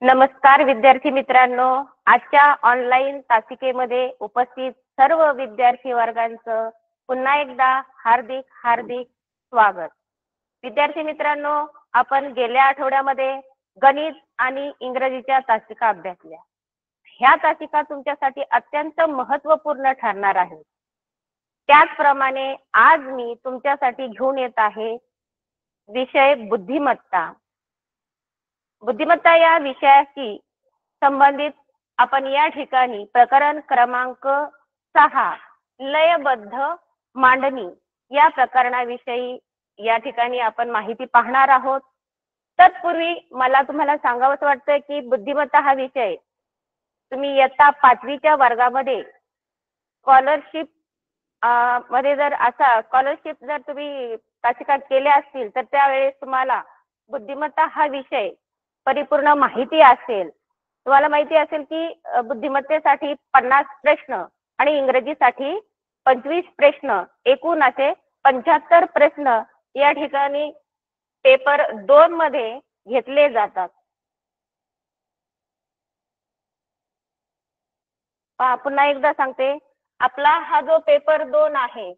नमस्कार विद्यार्थी मित्रांनो, आजच्या ऑनलाईन तासिकेमध्ये उपस्थित सर्व विद्यार्थी वर्गांचं पुन्हा एकदा हार्दिक हार्दिक स्वागत. विद्यार्थी मित्रांनो, आपण गेल्या आठवड्यामध्ये गणित आणि इंग्रजीच्या तासिका अभ्यासल्या. ह्या तासिका तुमच्यासाठी अत्यंत महत्त्वपूर्ण ठरणार आहेत. त्याचप्रमाणे आज मी तुमच्यासाठी घेऊन येत आहे विषय बुद्धिमत्ता. बुद्धिमत्ता या विषयाशी संबंधित आपण या ठिकाणी प्रकरण क्रमांक 6 लयबद्ध मांडणी या प्रकरणाविषयी या ठिकाणी आपण माहिती पाहणार आहोत. तत्पूर्वी मला तुम्हाला सांगावंसं वाटतं की बुद्धिमत्ता हा विषय तुम्ही इयत्ता 5वीच्या वर्गामध्ये स्कॉलरशिप मध्ये जर स्कॉलरशिप जर तुम्ही तासिका केल्या असतील तर त्यावेळेस तुम्हाला बुद्धिमत्ता हा विषय परिपूर्ण माहिती असेल. तुम्हाला माहिती असेल की बुद्धिमत्तेसाठी 50 प्रश्न आणि इंग्रजीसाठी 25 प्रश्न, एकूण असे 75 प्रश्न या ठिकाणी पेपर 2 मध्ये घेतले जातात. पुन्हा एकदा सांगते, आपला हा जो पेपर 2 आहे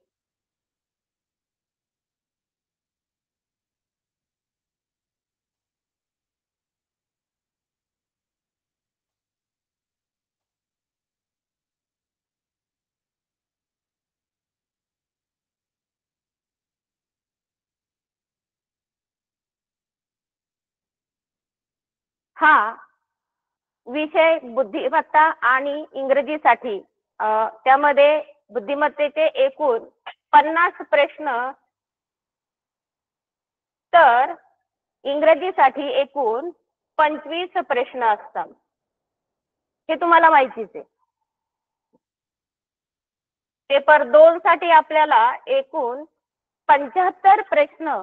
हा विषय बुद्धिमत्ता आणि इंग्रजीसाठी त्यामध्ये बुद्धिमत्तेचे एकूण 50 प्रश्न तर इंग्रजीसाठी एकूण 25 प्रश्न असतात. हे तुम्हाला माहितीच आहे. पेपर 2 साठी आपल्याला एकूण 75 प्रश्न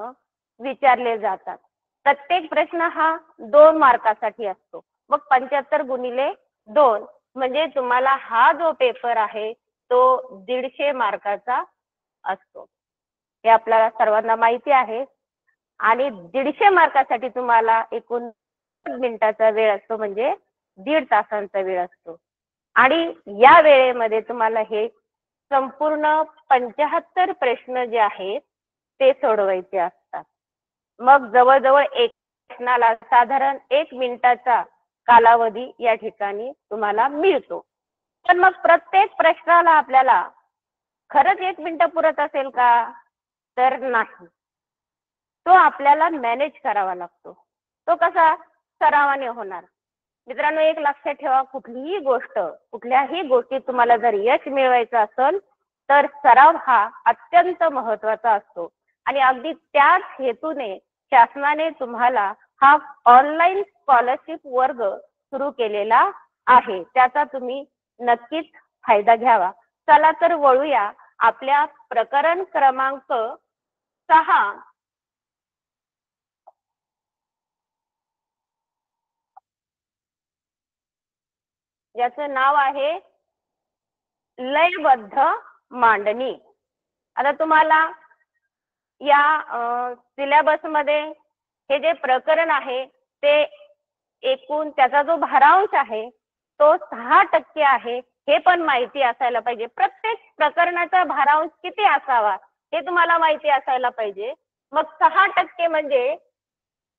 विचारले जातात. प्रत्येक प्रश्न हा 2 मार्कासाठी असतो. मग 75 गुणिले 2 म्हणजे तुम्हाला हा जो पेपर आहे तो 150 मार्काचा असतो. हे आपल्याला सर्वांना माहिती आहे. आणि 150 मार्कासाठी तुम्हाला एकूण मिनिटाचा वेळ असतो, म्हणजे 1.5 तासांचा वेळ असतो. आणि या वेळेमध्ये तुम्हाला हे संपूर्ण 75 प्रश्न जे आहेत ते सोडवायचे असतात. मग जवळजवळ एक प्रश्नाला साधारण 1 मिनिटाचा कालावधी या ठिकाणी तुम्हाला मिळतो. पण मग प्रत्येक प्रश्नाला आपल्याला खरंच 1 मिनिट पुरत असेल का? तर नाही. तो आपल्याला मॅनेज करावा लागतो. तो कसा? सरावाने होणार. मित्रांनो, एक लक्षात ठेवा, कुठल्याही गोष्टीत तुम्हाला जर यश मिळवायचं असेल तर सराव हा अत्यंत महत्त्वाचा असतो. आणि अगदी त्याच हेतूने शासनाने तुम्हाला हा ऑनलाईन स्कॉलरशिप वर्ग सुरू केलेला आहे. त्याचा तुम्ही नक्कीच फायदा घ्यावा. चला तर वळूया आपल्या प्रकरण क्रमांक 6 याचं नाव आहे लयबद्ध मांडणी. आता तुम्हाला या सिलेबस मध्ये हे जे प्रकरण आहे ते एकूण त्याचा जो भारांश आहे तो 6% आहे हे पण माहिती असायला पाहिजे. प्रत्येक प्रकरणाचा भारांश किती असावा हे तुम्हाला माहिती असायला पाहिजे. मग 6% म्हणजे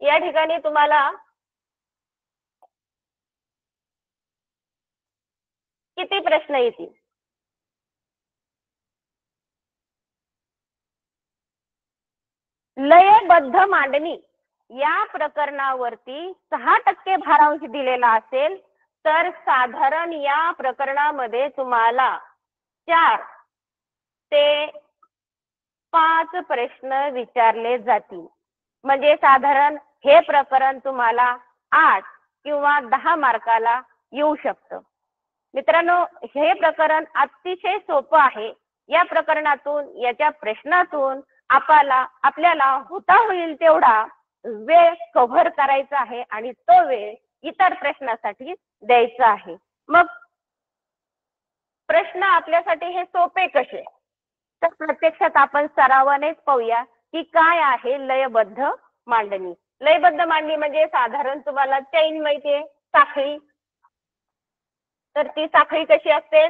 या ठिकाणी तुम्हाला किती प्रश्न येतील? लयबद्ध मांडणी या प्रकरणावरती 6% भारांश दिलेला असेल तर साधारण या प्रकरणामध्ये तुम्हाला 4 ते 5 प्रश्न विचारले जातील. म्हणजे साधारण हे प्रकरण तुम्हाला 8 किंवा 10 मार्काला येऊ शकतं. मित्रांनो, हे प्रकरण अतिशय सोपं आहे. या प्रकरणातून, याच्या प्रश्नातून आपल्याला होता होईल तेवढा वेळ कव्हर करायचा आहे आणि तो वेळ इतर प्रश्नासाठी द्यायचा आहे. मग प्रश्न आपल्यासाठी हे सोपे कसे? तर प्रत्यक्षात आपण सरावानेच पाहूया की काय आहे लयबद्ध मांडणी. लयबद्ध मांडणी म्हणजे साधारण तुम्हाला चैन माहितीये. साखळी. तर ती साखळी कशी असते?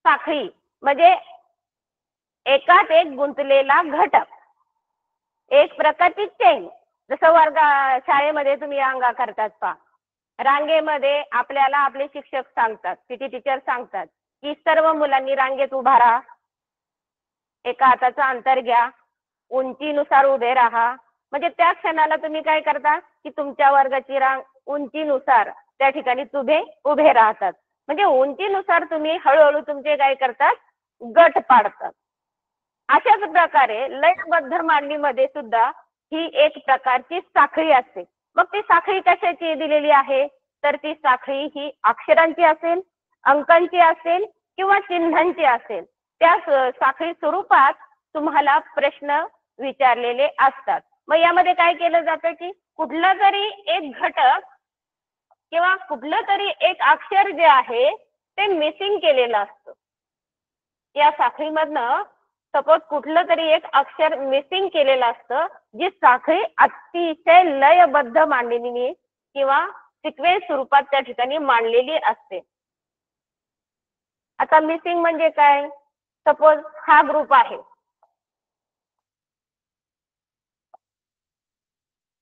साखळी म्हणजे एकात एक गुंतलेला घटक, एक प्रकारची चेन. जसं शाळेमध्ये तुम्ही रांगा करतात रांगेमध्ये आपल्याला आपले शिक्षक सांगतात, पीटी टीचर सांगतात की सर्व मुलांनी रांगेत उभा राहा, एका हाताचं अंतर घ्या, उंचीनुसार उभे राहा. म्हणजे त्या क्षणाला तुम्ही काय करता की तुमच्या वर्गाची रांग उंचीनुसार त्या ठिकाणी उभे राहतात. म्हणजे उंचीनुसार तुम्ही हळूहळू तुमचे काय करतात, गट पाडतात. अशाच प्रकारे लयबद्ध मांडणीमध्ये सुद्धा ही एक प्रकारची साखळी असते. मग ती साखळी कशाची दिलेली आहे? तर ती साखळी ही अक्षरांची असेल, अंकांची असेल किंवा चिन्हांची असेल. त्या साखळी स्वरूपात तुम्हाला प्रश्न विचारलेले असतात. मग यामध्ये काय केलं जातं की कुठला तरी एक घटक किंवा कुठलं तरी एक अक्षर जे आहे ते मिसिंग केलेलं असतं. या साखळीमधनं सपोज कुठलं तरी एक अक्षर मिसिंग केलेलं असतं, जी साखळी अतिशय लयबद्ध मांडणीने किंवा सिक्वेन्स स्वरूपात त्या ठिकाणी मांडलेली असते. आता मिसिंग म्हणजे काय? सपोज हा ग्रुप आहे,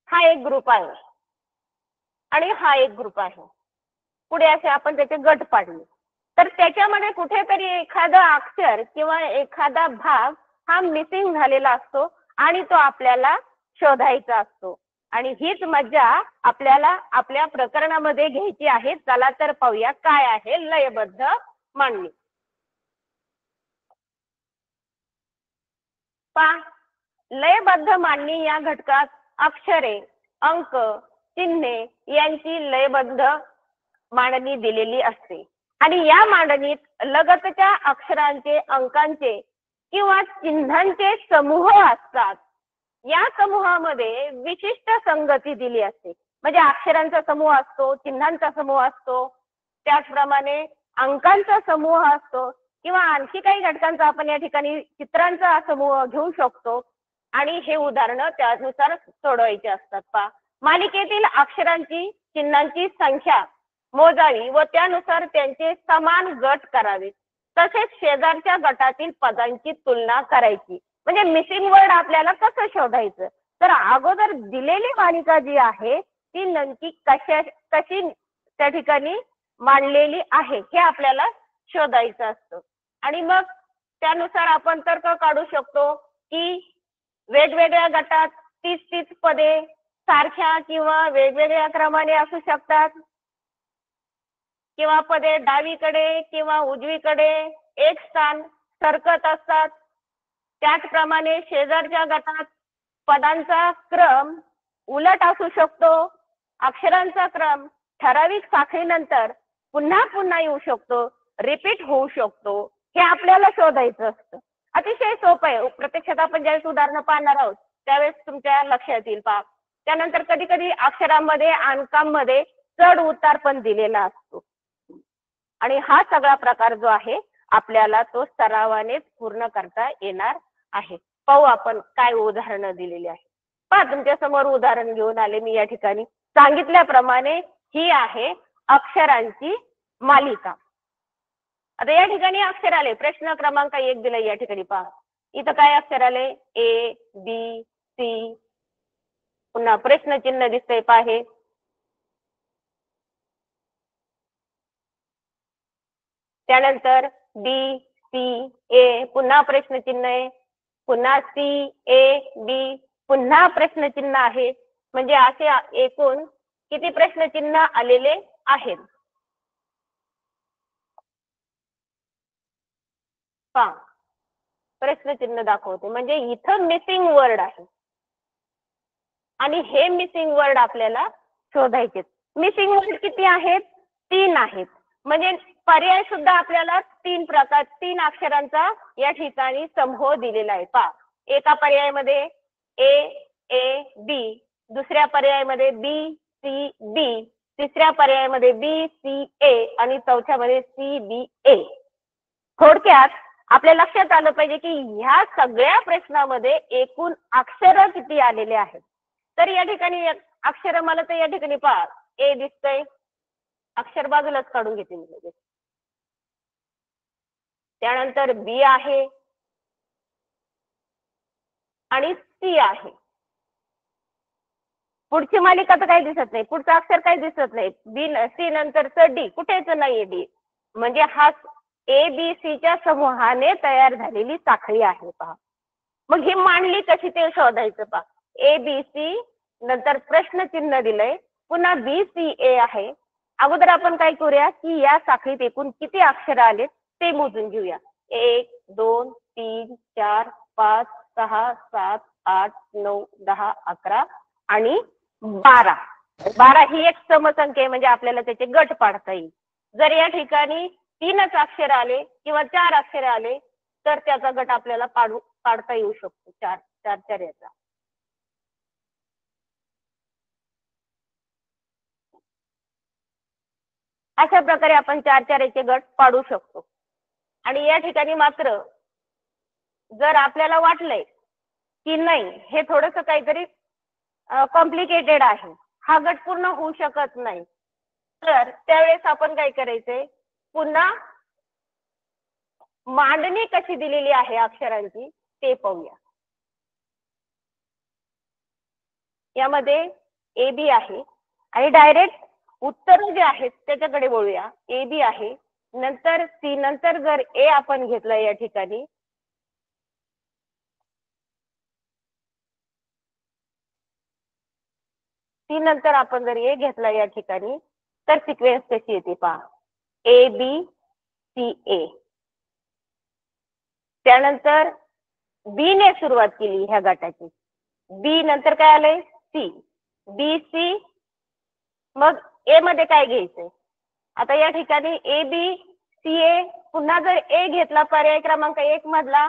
हा एक ग्रुप आहे आणि हा एक ग्रुप आहे. पुढे असे आपण त्याचे गट पाडले, तर त्याच्यामध्ये कुठेतरी एखादा अक्षर किंवा एखादा भाग हा मिसिंग झालेला असतो आणि तो आपल्याला शोधायचा असतो. आणि हीच मज्जा आपल्याला आपल्या प्रकरणामध्ये घ्यायची आहे. चला तर पाहूया काय आहे लयबद्ध मांडणी. लयबद्ध मांडणी या घटकात अक्षरे, अंक, चिन्हे यांची लयबद्ध मांडणी दिलेली असते आणि या मांडणीत लगतच्या अक्षरांचे, अंकांचे किंवा चिन्हांचे समूह असतात. या समूहामध्ये विशिष्ट संगती दिली असते. म्हणजे अक्षरांचा समूह असतो, चिन्हांचा समूह असतो, त्याचप्रमाणे अंकांचा समूह असतो किंवा आणखी काही घटकांचा आपण या ठिकाणी चित्रांचा समूह घेऊ शकतो आणि हे उदाहरणं त्यानुसार सोडवायचे असतात. मालिकेतील अक्षरांची, चिन्हांची संख्या मोजावी व त्यानुसार त्यांचे समान गट करावे. तसेच शेजारच्या गटातील पदांची तुलना करायची. म्हणजे मिसिंग वर्ड आपल्याला कसं शोधायचं? तर अगोदर दिलेली मालिका जी आहे ती नक्की कशी त्या ठिकाणी मांडलेली आहे हे आपल्याला शोधायचं असतं. आणि मग त्यानुसार आपण तर्क काढू शकतो की वेगवेगळ्या गटात 30 पदे सारख्या किंवा वेगवेगळ्या क्रमाने असू शकतात किंवा पदे डावीकडे किंवा उजवीकडे एक स्थान सरकत असतात. त्याचप्रमाणे शेजारच्या गटात पदांचा क्रम उलट असू शकतो. अक्षरांचा क्रम ठराविक साखळीनंतर पुन्हा पुन्हा येऊ शकतो, रिपीट होऊ शकतो. हे आपल्याला शोधायचं असतं. अतिशय सोपं आहे. प्रत्यक्षात आपण ज्यावेळेस उदाहरणं पाहणार आहोत त्यावेळेस तुमच्या लक्षात येईल. त्यानंतर कधी कधी अक्षरांमध्ये, अंकांमध्ये चढ उतार पण दिलेला असतो आणि हा सगळा प्रकार जो आहे आपल्याला तो सरावाने पूर्ण करता येणार आहे. पाहू आपण काय उदाहरणं दिलेली आहे. तुमच्या समोर उदाहरण घेऊन आले मी. या ठिकाणी सांगितल्याप्रमाणे ही आहे अक्षरांची मालिका. आता या ठिकाणी अक्षर आले, प्रश्न क्रमांक 1 दिलाय या ठिकाणी. इथं काय अक्षर आले? ए, बी, सी. पुन्हा प्रश्नचिन्ह दिसतंय हे. त्यानंतर बी, सी, ए, पुन्हा प्रश्नचिन्ह आहे, पुन्हा सी, ए, बी, पुन्हा प्रश्नचिन्ह आहे. म्हणजे असे एकूण किती प्रश्नचिन्ह आलेले आहेत? प्रश्नचिन्ह दाखवते. म्हणजे इथं मिसिंग वर्ड आहे आणि हे मिसिंग वर्ड आपल्याला शोधायचे. मिसिंग वर्ड किती आहेत? 3 आहेत. म्हणजे पर्याय सुद्धा आपल्याला 3 अक्षरांचा या ठिकाणी समूह दिलेला आहे. एका पर्यायामध्ये ए, ए, बी, दुसऱ्या पर्यायामध्ये बी, सी, बी, तिसऱ्या पर्यायामध्ये बी, सी, ए आणि चौथ्यामध्ये सी, बी, ए. थोडक्यात आपल्या लक्षात आलं पाहिजे की ह्या सगळ्या प्रश्नामध्ये एकूण अक्षर किती आलेले आहेत. तर या ठिकाणी अक्षर मला तर या ठिकाणी पहा ए दिसतंय, अक्षर बाजूलाच काढून घेते मी लगेच. त्यानंतर बी आहे आणि सी आहे. पुढची मालिका तर काही दिसत नाही, पुढचं अक्षर काही दिसत नाही. बी सी नंतरचं डी कुठेच नाहीये डी, म्हणजे हा ए बी सी च्या समूहाने तयार झालेली साखळी आहे पहा. मग ही मांडली कशी ते शोधायचं पहा. ए बी सी नंतर प्रश्नचिन्ह दिलंय, पुन्हा बी सी ए आहे. अगोदर आपण काय करूया की या साखळीत एकूण किती अक्षर आले ते मोजून घेऊया. 1 2 3 4 5 6 7 8 9 10 11 आणि 12. 12 ही एक समसंख्या आहे, म्हणजे आपल्याला त्याचे गट पाडता येईल. जर या ठिकाणी 3च अक्षर आले किंवा 4 अक्षर आले तर त्याचा गट आपल्याला पाडता येऊ शकतो. 4 याचा. अशा प्रकारे आपण 4 याचे गट पाडू शकतो. आणि या ठिकाणी मात्र जर आपल्याला वाटलंय की नाही हे थोडंसं काहीतरी कॉम्प्लिकेटेड आहे, हा गट पूर्ण होऊ शकत नाही, तर त्यावेळेस आपण काय करायचंय, पुन्हा मांडणी कशी दिलेली आहे अक्षरांची ते पाहूया. यामध्ये ए बी आहे आणि डायरेक्ट उत्तर जे आहेत त्याच्याकडे वळूया. ए बी आहे, नंतर सी नंतर जर ए आपण घेतलं या ठिकाणी, सी नंतर आपण जर ए घेतला या ठिकाणी तर सिक्वेन्स कशी येते पहा. ए बी सी ए, त्यानंतर बी ने सुरुवात केली ह्या गटाची, बी नंतर काय आलंय सी, बी सी, मग ए मध्ये काय घ्यायचंय. आता या ठिकाणी ए बी सी ए, पुन्हा जर ए घेतला पर्याय क्रमांक 1 मधला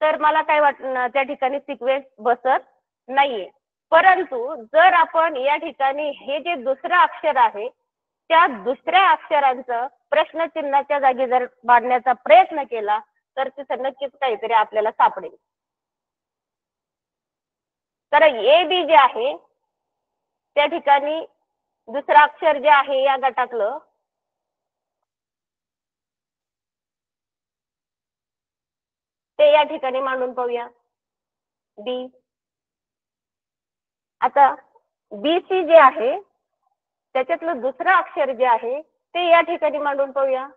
तर मला काय वाटणार त्या ठिकाणी सिक्वेन्स बसत नाहीये. परंतु जर आपण या ठिकाणी हे जे दुसरं अक्षर आहे त्या दुसऱ्या अक्षरांचं प्रश्नचिन्हाच्या जागी जर मांडण्याचा प्रयत्न केला तर तिथं नक्कीच काहीतरी आपल्याला सापडेल. तर ए बी जे आहे त्या ठिकाणी दुसरं अक्षर जे आहे या गटातलं ते या ठिकाणी मांडून पाहूया. बी. आता बी सी जे आहे त्याच्यातलं दुसरं अक्षर जे आहे ते या ठिकाणी मांडून पाहूया.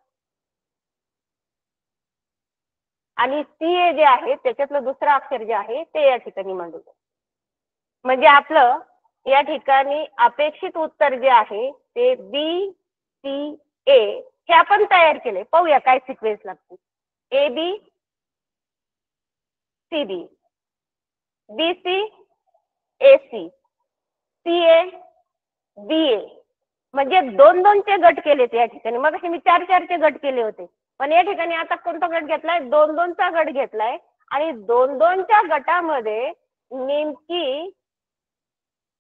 आणि सी ए जे आहे त्याच्यातलं दुसरं अक्षर जे आहे ते या ठिकाणी मांडून, म्हणजे आपलं या ठिकाणी अपेक्षित उत्तर जे आहे ते बी सी ए हे आपण तयार केले. पाहूया काय सिक्वेन्स लागते. A B C B, B C A C, C A B A, म्हणजे 2-2चे गट केलेत या ठिकाणी. मग मी 4-4चे गट केले होते, पण या ठिकाणी आता कोणता गट घेतलाय, 2-2चा गट घेतलाय आणि 2-2च्या गटामध्ये नेमकी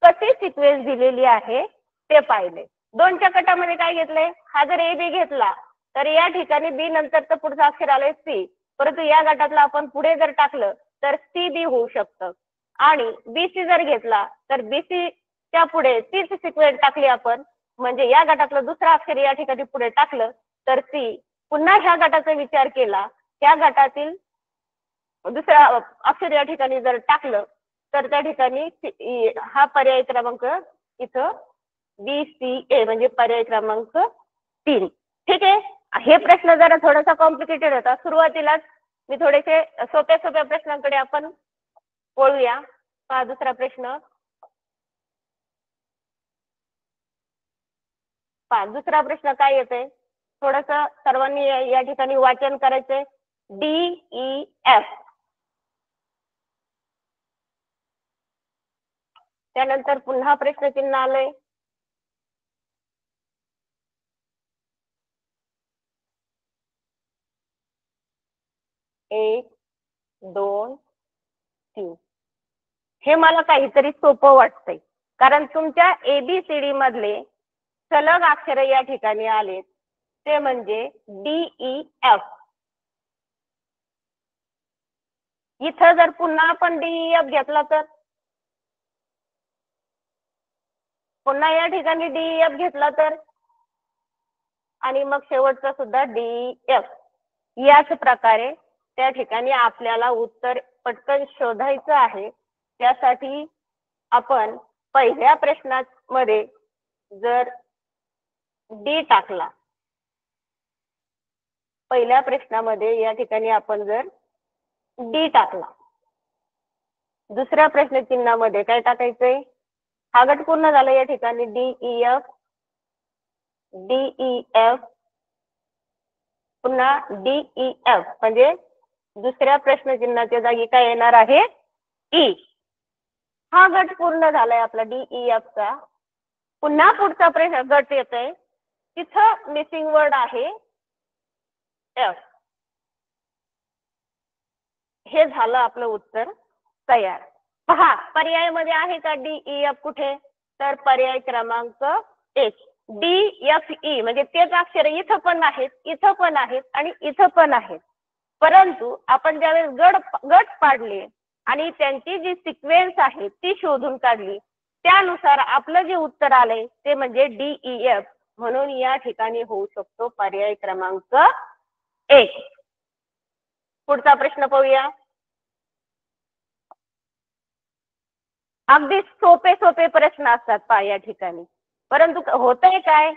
कशी सिक्वेन्स दिलेली आहे ते पाहिले. 2च्या गटामध्ये काय घेतलंय, हा जर ए बी घेतला तर या ठिकाणी बी नंतरचं पुढचं अक्षर आलंय सी, परंतु या गटातलं आपण पुढे जर टाकलं तर सी बी होऊ शकतं. आणि बी सी जर घेतला तर बी सी च्या पुढे सीची सिक्वेन्स टाकली आपण, म्हणजे या गटातलं दुसरं अक्षर या ठिकाणी पुढे टाकलं तर सी, पुन्हा ह्या गटाचा विचार केला त्या गटातील दुसरा अक्षर या ठिकाणी जर टाकलं तर त्या ठिकाणी हा पर्याय क्रमांक इथं बी सी ए म्हणजे पर्याय क्रमांक 3. ठीक आहे. हे प्रश्न जरा थोडासा कॉम्प्लिकेटेड होता सुरुवातीलाच. मी थोडेसे सोप्या प्रश्नांकडे आपण वळूया. पहा दुसरा प्रश्न. पहा दुसरा प्रश्न काय येतोय, थोडस सर्वांनी या ठिकाणी वाचन करायचंय. DEF, त्यानंतर पुन्हा प्रश्नचिन्ह आलंय. एक 2 3. हे मला काहीतरी सोपं वाटतंय, कारण तुमच्या ABCD मधले सलग अक्षर या ठिकाणी आलेत ते म्हणजे DEF. इथं जर पुन्हा आपण DEF घेतला तर पुन्हा या ठिकाणी DEF घेतला तर आणि मग शेवटचा सुद्धा DEF. याच प्रकारे त्या ठिकाणी आपल्याला उत्तर पटकन शोधायचं आहे. त्यासाठी आपण पहिल्या प्रश्नामध्ये जर डी टाकला, पहिल्या प्रश्नामध्ये या ठिकाणी आपण जर डी टाकला, दुसऱ्या प्रश्न चिन्हामध्ये काय टाकायचंय? हा गट पूर्ण झाला या ठिकाणी DEF पुन्हा DEF म्हणजे दुसऱ्या प्रश्न चिन्हाच्या जागी काय येणार आहे? ई. हा गट पूर्ण झालाय आपला DEF चा. पुन्हा पुढचा प्रश्न गट येतोय, तिथं मिसिंग वर्ड आहे F. हे झालं आपलं उत्तर तयार. पहा पर्यायामध्ये आहे का DEF कुठे? तर पर्याय क्रमांक 1 DFE म्हणजे तेच अक्षर इथं पण आहेत, इथं पण आहेत आणि इथं पण आहेत. परंतु आपण ज्यावेळेस गट पाडले आणि त्यांची जी सिक्वेन्स आहे ती शोधून काढली, त्यानुसार आपलं जे उत्तर आलंय ते म्हणजे DEF. म्हणून या ठिकाणी होऊ शकतो पर्याय क्रमांक 1. पुढचा प्रश्न पाहूया. अगदी सोपे सोपे प्रश्न असतात पहा या ठिकाणी. परंतु होतंय काय,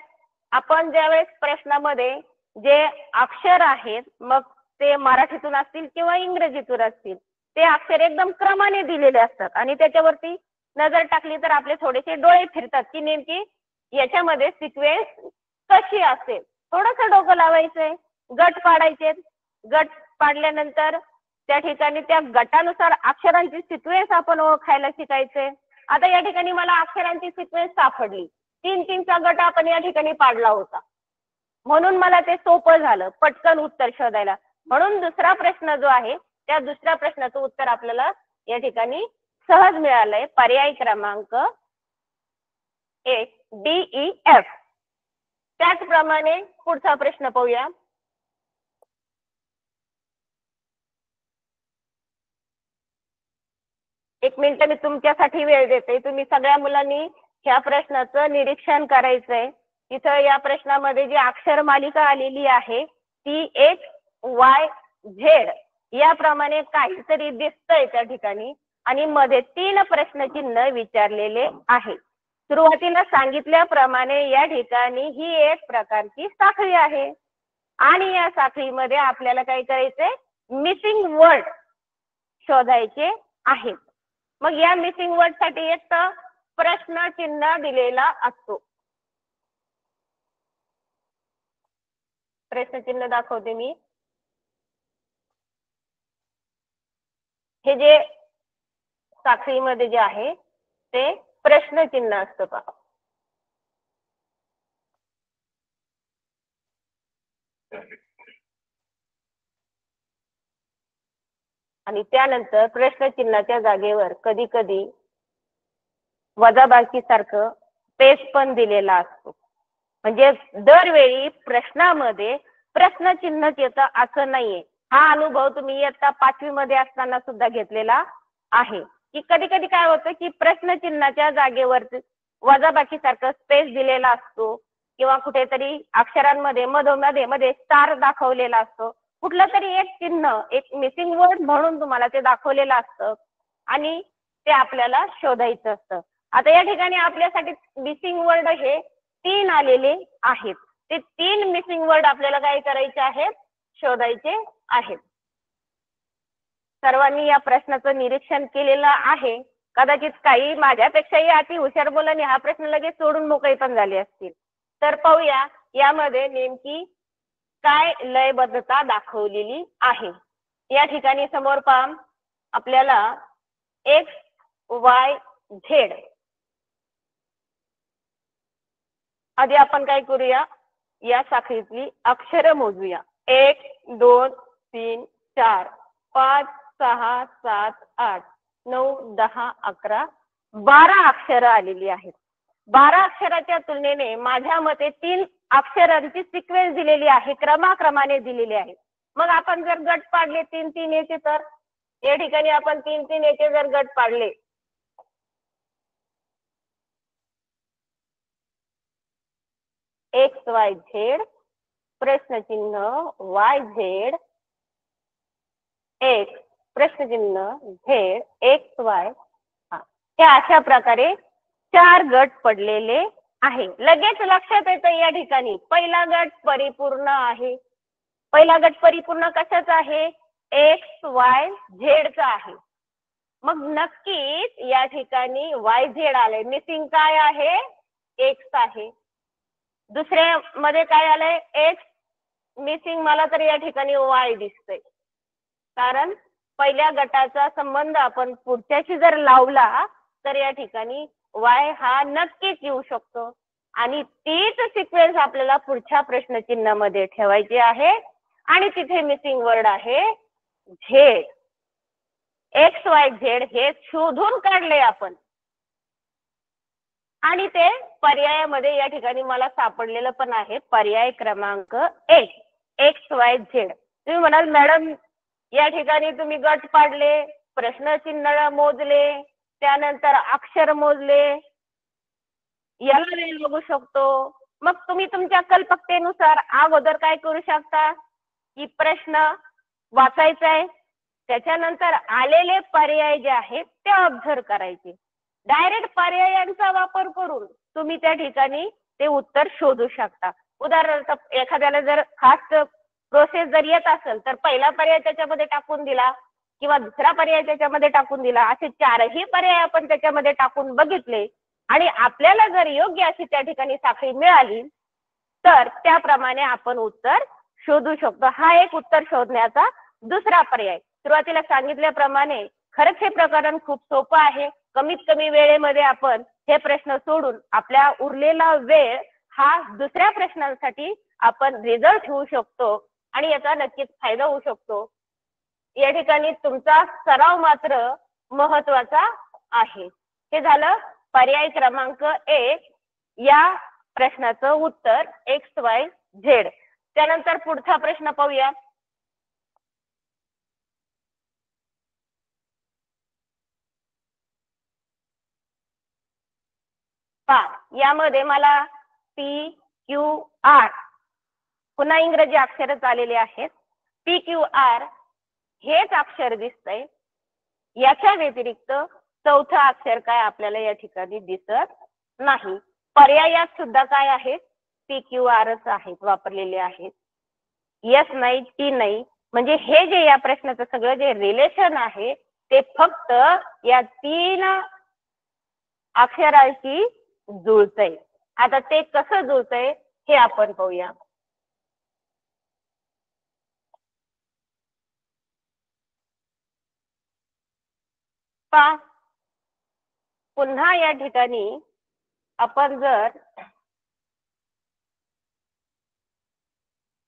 आपण ज्यावेळेस प्रश्नामध्ये जे अक्षर आहेत, मग ते मराठीतून असतील किंवा इंग्रजीतून असतील, ते अक्षर एकदम क्रमाने दिलेले असतात आणि त्याच्यावरती नजर टाकली तर आपले थोडेसे डोळे फिरतात की नेमकी याच्यामध्ये सिक्वेन्स कशी असेल. थोडंसं डोकं लावायचंय, गट पाडायचे, गट पाडल्यानंतर त्या ठिकाणी त्या गटानुसार अक्षरांची सिक्वेन्स आपण ओळखायला शिकायचे. आता या ठिकाणी मला अक्षरांची सिक्वेन्स सापडली, 3-3चा गट आपण या ठिकाणी पाडला होता, म्हणून मला ते सोपं झालं पटकन उत्तर शोधायला. म्हणून दुसरा प्रश्न जो आहे त्या दुसऱ्या प्रश्नाचं उत्तर आपल्याला या ठिकाणी सहज मिळालंय. पर्याय क्रमांक 1 DEF. त्याचप्रमाणे पुढचा प्रश्न पाहूया. एक मिनिट मी तुमच्यासाठी वेळ देते. तुम्ही सगळ्या मुलांनी ह्या प्रश्नाचं निरीक्षण करायचंय. इथं या प्रश्नामध्ये जी अक्षर मालिका आलेली आहे ती XYZ याप्रमाणे काहीतरी दिसतंय त्या ठिकाणी आणि मध्ये 3 प्रश्नचिन्ह विचारलेले आहे. सुरुवातीला सांगितल्याप्रमाणे या ठिकाणी ही एक प्रकारची साखळी आहे आणि या साखळीमध्ये आपल्याला काय करायचंय? मिसिंग वर्ड शोधायचे आहेत. मग या मिसिंग वर्ड साठी एक तर प्रश्न चिन्ह दिलेला असतो. प्रश्न चिन्ह दाखवते मी. हे जे साखळीमध्ये जे आहे ते प्रश्न चिन्ह असतं पहा. आणि त्यानंतर प्रश्न चिन्हाच्या जागेवर कधी कधी वजाबाकी सारखं स्पेस पण दिलेला असतो. म्हणजे दरवेळी प्रश्नामध्ये प्रश्नचिन्हच येतं असं नाहीये. हा अनुभव तुम्ही इयत्ता 5वी मध्ये असताना सुद्धा घेतलेला आहे की कधी कधी काय होतं की प्रश्नचिन्हाच्या जागेवर वजाबाकी सारखं स्पेस दिलेला असतो किंवा कुठेतरी अक्षरांमध्ये मध्ये स्टार दाखवलेला असतो. कुठलं तरी एक चिन्ह, एक मिसिंग वर्ड म्हणून तुम्हाला ते दाखवलेलं असतं आणि ते आपल्याला शोधायचं असतं. आता या ठिकाणी आपल्यासाठी मिसिंग वर्ड हे 3 आलेले आहेत. ते 3 मिसिंग वर्ड आपल्याला काय करायचे आहेत? शोधायचे आहेत. सर्वांनी या प्रश्नाचं निरीक्षण केलेलं आहे. कदाचित काही माझ्यापेक्षाही अति हुशार मुलांनी हा प्रश्न लगेच सोडून मोकळे पण झाले असतील. तर पाहूया यामध्ये नेमकी काय लयबद्धता दाखवलेली आहे. या ठिकाणी समोर पहा आपल्याला XYZ. आधी आपण काय करूया, या साखळीतली अक्षर मोजूया. 1 2 3 4 5 6 7 8 9 10 11 12 अक्षर आलेली आहेत. 12 अक्षराच्या तुलनेने माझ्या मते 3 अक्षरांची सिक्वेन्स दिलेली आहे, क्रमाक्रमाने दिलेली आहे. मग आपण जर गट पाडले 3-3 याचे तर या ठिकाणी आपण 3-3 याचे जर गट पाडले, एक्स वाय झेड प्रश्नचिन्ह वाय झेड एक्स प्रश्नचिन्ह झेड एक्स वाय, हे अशा प्रकारे 4 गट पडलेले आहे. लगेच लक्षात येतं या ठिकाणी पहिला गट परिपूर्ण आहे. पहिला गट परिपूर्ण कशाचा आहे? एक्स वाय झेडचा आहे. मग नक्कीच या ठिकाणी वाय झेड आले. मिसिंग काय आहे? एक्स आहे. दुसऱ्या मध्ये काय आलंय? एक्स मिसिंग मला तर या ठिकाणी वाय दिसतंय. कारण पहिल्या गटाचा संबंध आपण पुढच्याशी जर लावला तर या ठिकाणी वाय हा नक्कीच येऊ शकतो आणि तीच सिक्वेन्स आपल्याला पुढच्या प्रश्नचिन्हामध्ये ठेवायची आहे आणि तिथे मिसिंग वर्ड आहे झेड. एक्स वाय झेड हे शोधून काढले आपण आणि ते पर्यायामध्ये या ठिकाणी मला सापडलेलं पण आहे. पर्याय क्रमांक 1 एक्स वाय झेड. तुम्ही म्हणाल मॅडम या ठिकाणी तुम्ही गट पाडले, प्रश्नचिन्ह मोजले, त्यानंतर अक्षर मोजले, याला वेळ लागू शकतो. मग तुम्ही तुमच्या कल्पकतेनुसार अगोदर काय करू शकता की प्रश्न वाचायचा आहे, त्याच्यानंतर आलेले पर्याय जे आहेत ते ऑब्झर्व करायचे. डायरेक्ट पर्यायांचा वापर करून तुम्ही त्या ठिकाणी ते उत्तर शोधू शकता. उदाहरणार्थ एखाद्याला जर फास्ट प्रोसेस जर येत असेल तर पहिला पर्याय त्याच्यामध्ये टाकून दिला किंवा दुसरा पर्याय त्याच्यामध्ये टाकून दिला, असे 4ही पर्याय आपण त्याच्यामध्ये टाकून बघितले आणि आपल्याला जर योग्य अशी त्या ठिकाणी साखळी मिळाली तर त्याप्रमाणे आपण उत्तर शोधू शकतो. हा एक उत्तर शोधण्याचा दुसरा पर्याय. सुरुवातीला सांगितल्याप्रमाणे खरंच हे प्रकरण खूप सोपं आहे. कमीत कमी वेळेमध्ये आपण हे प्रश्न सोडून आपल्या उरलेला वेळ हा दुसऱ्या प्रश्नांसाठी आपण रिझर्व ठेवू शकतो आणि याचा नक्कीच फायदा होऊ शकतो. या ठिकाणी तुमचा सराव मात्र महत्वाचा आहे. हे झालं पर्याय क्रमांक 1 या प्रश्नाचं उत्तर एक्स वाय झेड. त्यानंतर पुढचा प्रश्न पाहूया. यामध्ये मला पी क्यू आर पुन्हा इंग्रजी अक्षरच आलेले आहेत. पी क्यू आर हेच अक्षर दिसतंय. याच्या व्यतिरिक्त चौथं अक्षर काय आपल्याला या ठिकाणी दिसत नाही. पर्यायात सुद्धा काय आहे? पी क्यू आरच आहेत वापरलेले आहेत. यस नाही, टी नाही. म्हणजे हे जे या प्रश्नाचं सगळं जे रिलेशन आहे ते फक्त या 3 अक्षरांशी जुळतंय. आता ते कसं जुळतंय हे आपण पाहूया. पुन्हा या ठिकाणी आपण जर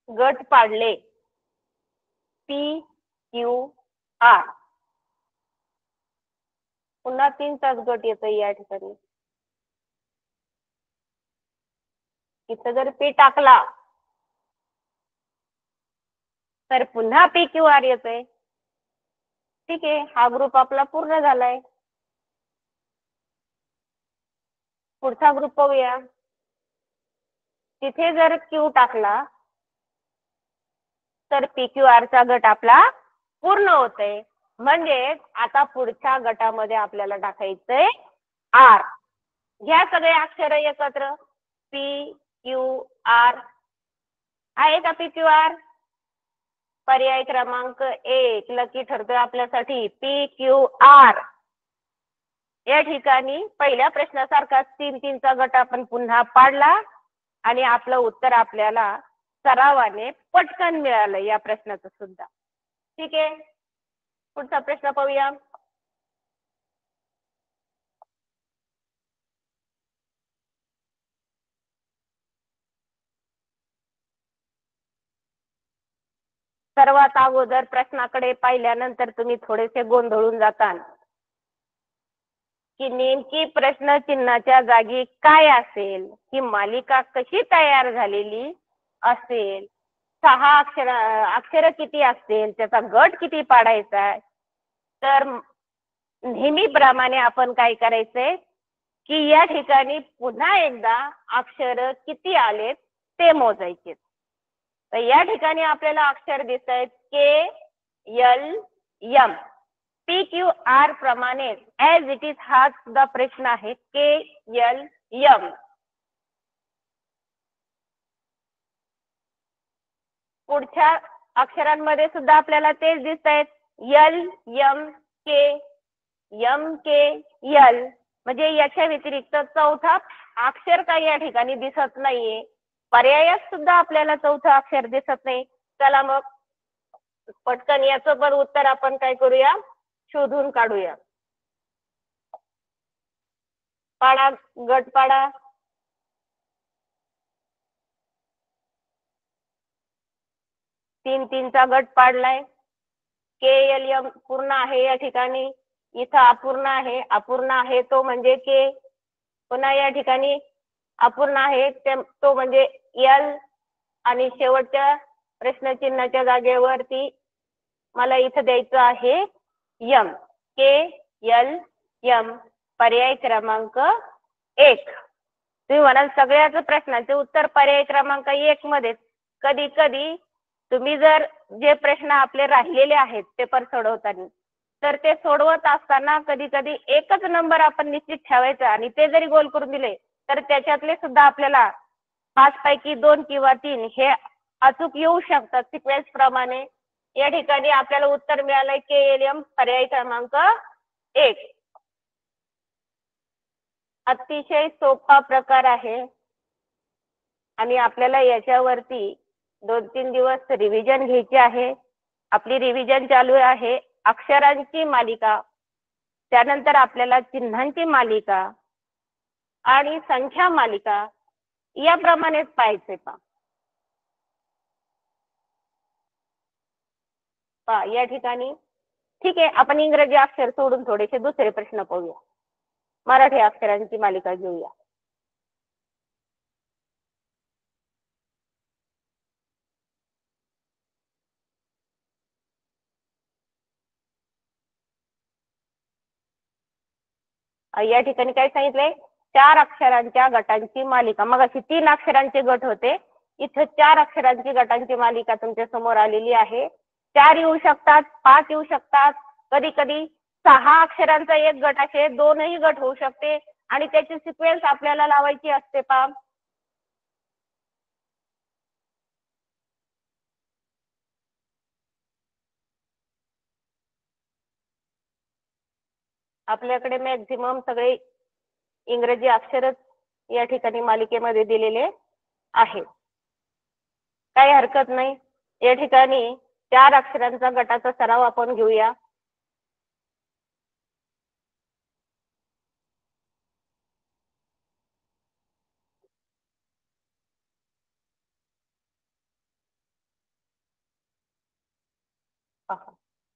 गट पाडले पी क्यू आर, पुन्हा 3चाच गट येतोय या ठिकाणी. इथं जर पी टाकला तर पुन्हा पी क्यू आर येतोय. ठीक आहे, हा ग्रुप आपला पूर्ण झालाय. पुढचा ग्रुप पाहूया. तिथे जर क्यू टाकला तर पी क्यू आर चा गट आपला पूर्ण होतोय. म्हणजे आता पुढच्या गटामध्ये आपल्याला टाकायचंय आर. घ्या सगळे अक्षर एकत्र. पी क्यू आर आहे का? पी क्यू आर पर्याय क्रमांक 1 लकी ठरतोय आपल्यासाठी. पी क्यू आर या ठिकाणी पहिल्या प्रश्नासारखा 3-3चा गट आपण पुन्हा पाडला आणि आपलं उत्तर आपल्याला सरावाने पटकन मिळालं या प्रश्नाचं सुद्धा. ठीक आहे, पुढचा प्रश्न पाहूया. सर्वात अगोदर प्रश्नाकडे पाहिल्यानंतर तुम्ही थोडेसे गोंधळून जाताल की नेमकी प्रश्न चिन्हाच्या जागी काय असेल, ही मालिका कशी तयार झालेली असेल, 6 अक्षर किती असतील, त्याचा गट किती पाडायचा, तर नेहमीप्रमाणे आपण काय करायचंय की या ठिकाणी पुन्हा एकदा अक्षर किती आलेत ते मोजायचे. तर या ठिकाणी आपल्याला अक्षर दिसत आहेत K L M. P Q R प्रमाणे ऍज इट इज हा सुद्धा प्रश्न आहे के एल एम. पुढच्या अक्षरांमध्ये सुद्धा आपल्याला तेच दिसत आहेत एल एम के एम के एल. म्हणजे याच्या व्यतिरिक्त चौथा अक्षर काही या ठिकाणी दिसत नाहीये. पर्यायात सुद्धा आपल्याला चौथं अक्षर दिसत नाही. चला मग पटकन याचं पण उत्तर आपण काय करूया, शोधून काढूया. पाडा, गट पाडा. तीनचा गट पाडलाय. के एल एम पूर्ण आहे या ठिकाणी. इथं अपूर्ण आहे. अपूर्ण आहे तो म्हणजे के. पुन्हा या ठिकाणी अपूर्ण आहे तो म्हणजे एल. आणि शेवटच्या प्रश्नचिन्हाच्या जागेवरती मला इथं द्यायचं आहे एम. के एल एम. पर्याय क्रमांक 1. तुम्ही म्हणाल सगळ्याच प्रश्नांचे उत्तर पर्याय क्रमांक 1 मध्ये. कधी कधी तुम्ही जर जे प्रश्न आपले राहिलेले आहेत पेपर सोडवताना, तर ते सोडवत असताना कधी कधी एकच नंबर आपण निश्चित ठेवायचा आणि ते जरी गोल करून दिले तर त्याच्यातले सुद्धा आपल्याला 5 पैकी 2 किंवा 3 हे अचूक येऊ शकतात सिक्वेन्स प्रमाणे. या ठिकाणी आपल्याला उत्तर मिळालंय के एल एम. पर्याय क्रमांक 1. अतिशय सोपा प्रकार आहे आणि आपल्याला याच्यावरती 2-3 दिवस रिव्हिजन घ्यायची आहे. आपली रिव्हिजन चालू आहे अक्षरांची मालिका, त्यानंतर आपल्याला चिन्हांची मालिका आणि संख्या मालिका याप्रमाणेच पाहायचे. या ठिकाणी ठीक आहे, आपण इंग्रजी अक्षर सोडून थोडेसे दुसरे प्रश्न पाहूया. मराठी अक्षरांची मालिका घेऊया. या ठिकाणी काय सांगितलंय, 4 अक्षरांच्या गटांची मालिका. मग अशी 3 अक्षरांचे गट होते, इथं 4 अक्षरांची गटांची मालिका तुमच्या समोर आलेली आहे. 4 येऊ शकतात, 5 येऊ शकतात, कधी कधी 6 अक्षरांचा एक गट असे 2ही गट होऊ शकते आणि त्याची सिक्वेन्स आपल्याला लावायची असते. पहा आपल्याकडे मॅक्झिमम सगळे इंग्रजी अक्षरच या ठिकाणी मालिकेमध्ये दिलेले आहे. काही हरकत नाही. या ठिकाणी 4 अक्षरांचा गटाचा सराव आपण घेऊया.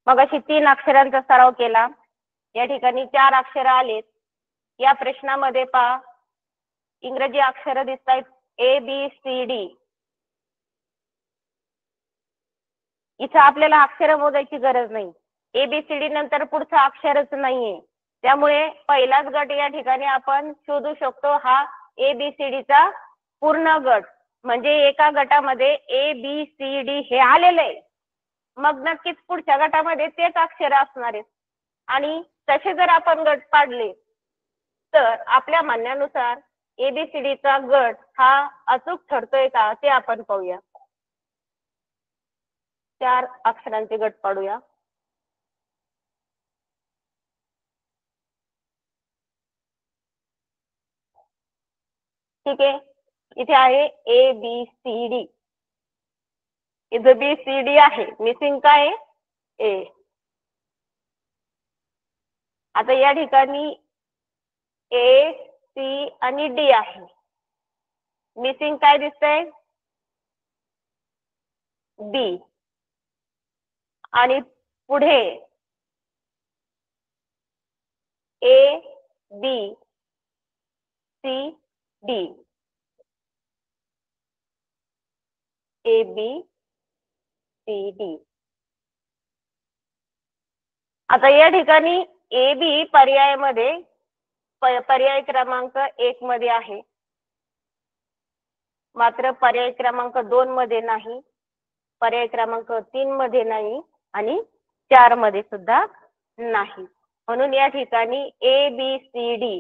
मग अशी 3 अक्षरांचा सराव केला. या ठिकाणी 4 अक्षर आलेत. या प्रश्नामध्ये पहा इंग्रजी अक्षर दिसत आहेत ABCD. इथं आपल्याला अक्षर मोजायची गरज नाही. ABCD नंतर पुढचं अक्षरच नाहीये, त्यामुळे पहिलाच गट या ठिकाणी आपण शोधू शकतो हा ABCDचा पूर्ण गट. म्हणजे एका गटामध्ये ABCD हे आलेलं आहे. मग नक्कीच पुढच्या गटामध्ये तेच अक्षर असणार आहेत. आणि तसे जर आपण गट पाडले तर आपल्या म्हणण्यानुसार ABCDचा गट हा अचूक ठरतोय का ते आपण पाहूया. 4 अक्षरांचे गट पाडूया. ठीक आहे, इथे आहे ABCD. इथं BCD आहे, मिसिंग काय ए. आता या ठिकाणी A, C आणि D आहे. मिसिंग काय दिसतंय B. आणि पुढे A, B, C, D. A, B, C, D. आता या ठिकाणी ए बी पर्यायामध्ये पर्याय क्रमांक 1 मध्ये आहे, मात्र पर्याय क्रमांक 2 मध्ये नाही, पर्याय क्रमांक 3 मध्ये नाही आणि 4 मध्ये सुद्धा नाही. म्हणून या ठिकाणी ए बी सी डी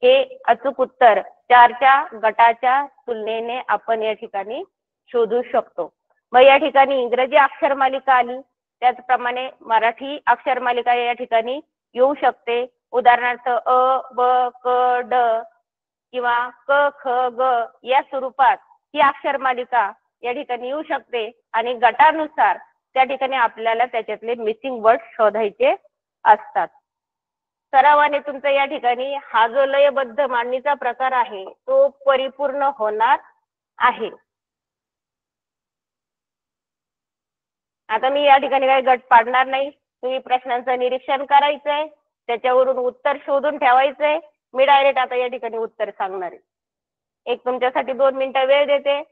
हे अचूक उत्तर 4च्या गटाच्या तुलनेने आपण या ठिकाणी शोधू शकतो. मग या ठिकाणी इंग्रजी अक्षर मालिका आली, त्याचप्रमाणे मराठी अक्षर मालिका या ठिकाणी येऊ शकते. उदाहरणार्थ अ ब क ड किंवा क ख ग या स्वरूपात ही अक्षर मालिका या ठिकाणी येऊ शकते आणि गटानुसार त्या ठिकाणी आपल्याला त्याच्यातले मिसिंग वर्ड शोधायचे असतात. सरावाने तुमचा या ठिकाणी हा जो लयबद्ध मांडणीचा प्रकार आहे तो परिपूर्ण होणार आहे. आता मी या ठिकाणी काही गट पाडणार नाही, तुम्ही प्रश्नांचं निरीक्षण करायचंय, त्याच्यावरून उत्तर शोधून ठेवायचंय. मी डायरेक्ट आता या ठिकाणी उत्तर सांगणार आहे. एक तुमच्यासाठी 2 मिनिटं वेळ देते.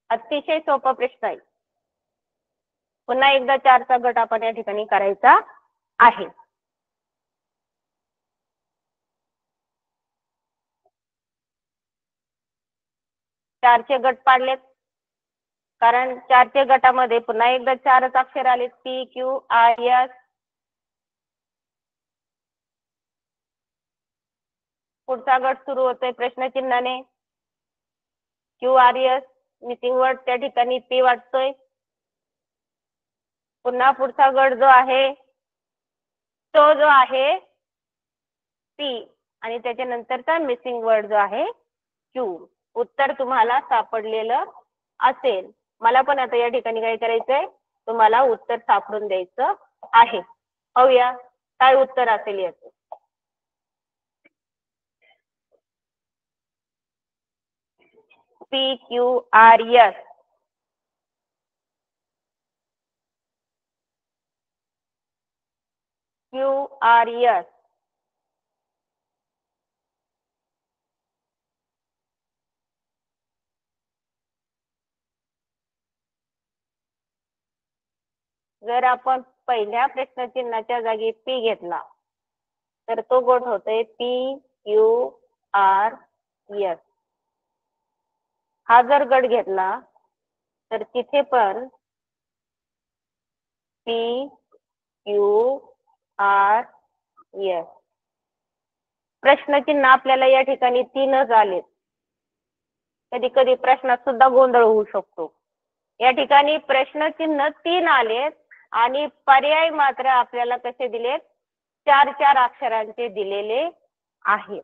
अतिशय सोपा प्रश्न आहे. पुन्हा एकदा 4चा गट आपण या ठिकाणी करायचा आहे. चारचे गट पाडलेत, कारण 4चे गटामध्ये पुन्हा एकदा 4च अक्षर आलेत, पी क्यू आर एस. पुढचा गट सुरू होतोय प्रश्नचिन्हाने, Q R S. Missing word त्या ठिकाणी पी वाटतोय. पुन्हा पुढचा गट जो आहे तो जो आहे पी आणि त्याच्यानंतरचा मिसिंग वर्ड जो आहे क्यू. उत्तर तुम्हाला सापडलेलं असेल. मला पण आता या ठिकाणी काय करायचंय, तुम्हाला उत्तर सापडून द्यायचं आहे. पाहूया काय उत्तर असेल याचं. P Q R S. Q R S. जर आपण पहिल्या प्रश्नचिन्हाच्या जागी पी घेतला तर तो गट होतोय पी क्यू आर एस. हा जर गट घेतला तर तिथे पण पी क्यू आर एस. प्रश्नचिन्ह आपल्याला या ठिकाणी 3च आलेत. कधी कधी प्रश्नात सुद्धा गोंधळ होऊ शकतो. या ठिकाणी प्रश्नचिन्ह 3 आलेत आणि पर्याय मात्र आपल्याला कसे दिलेत, 4 अक्षरांचे दिलेले आहेत.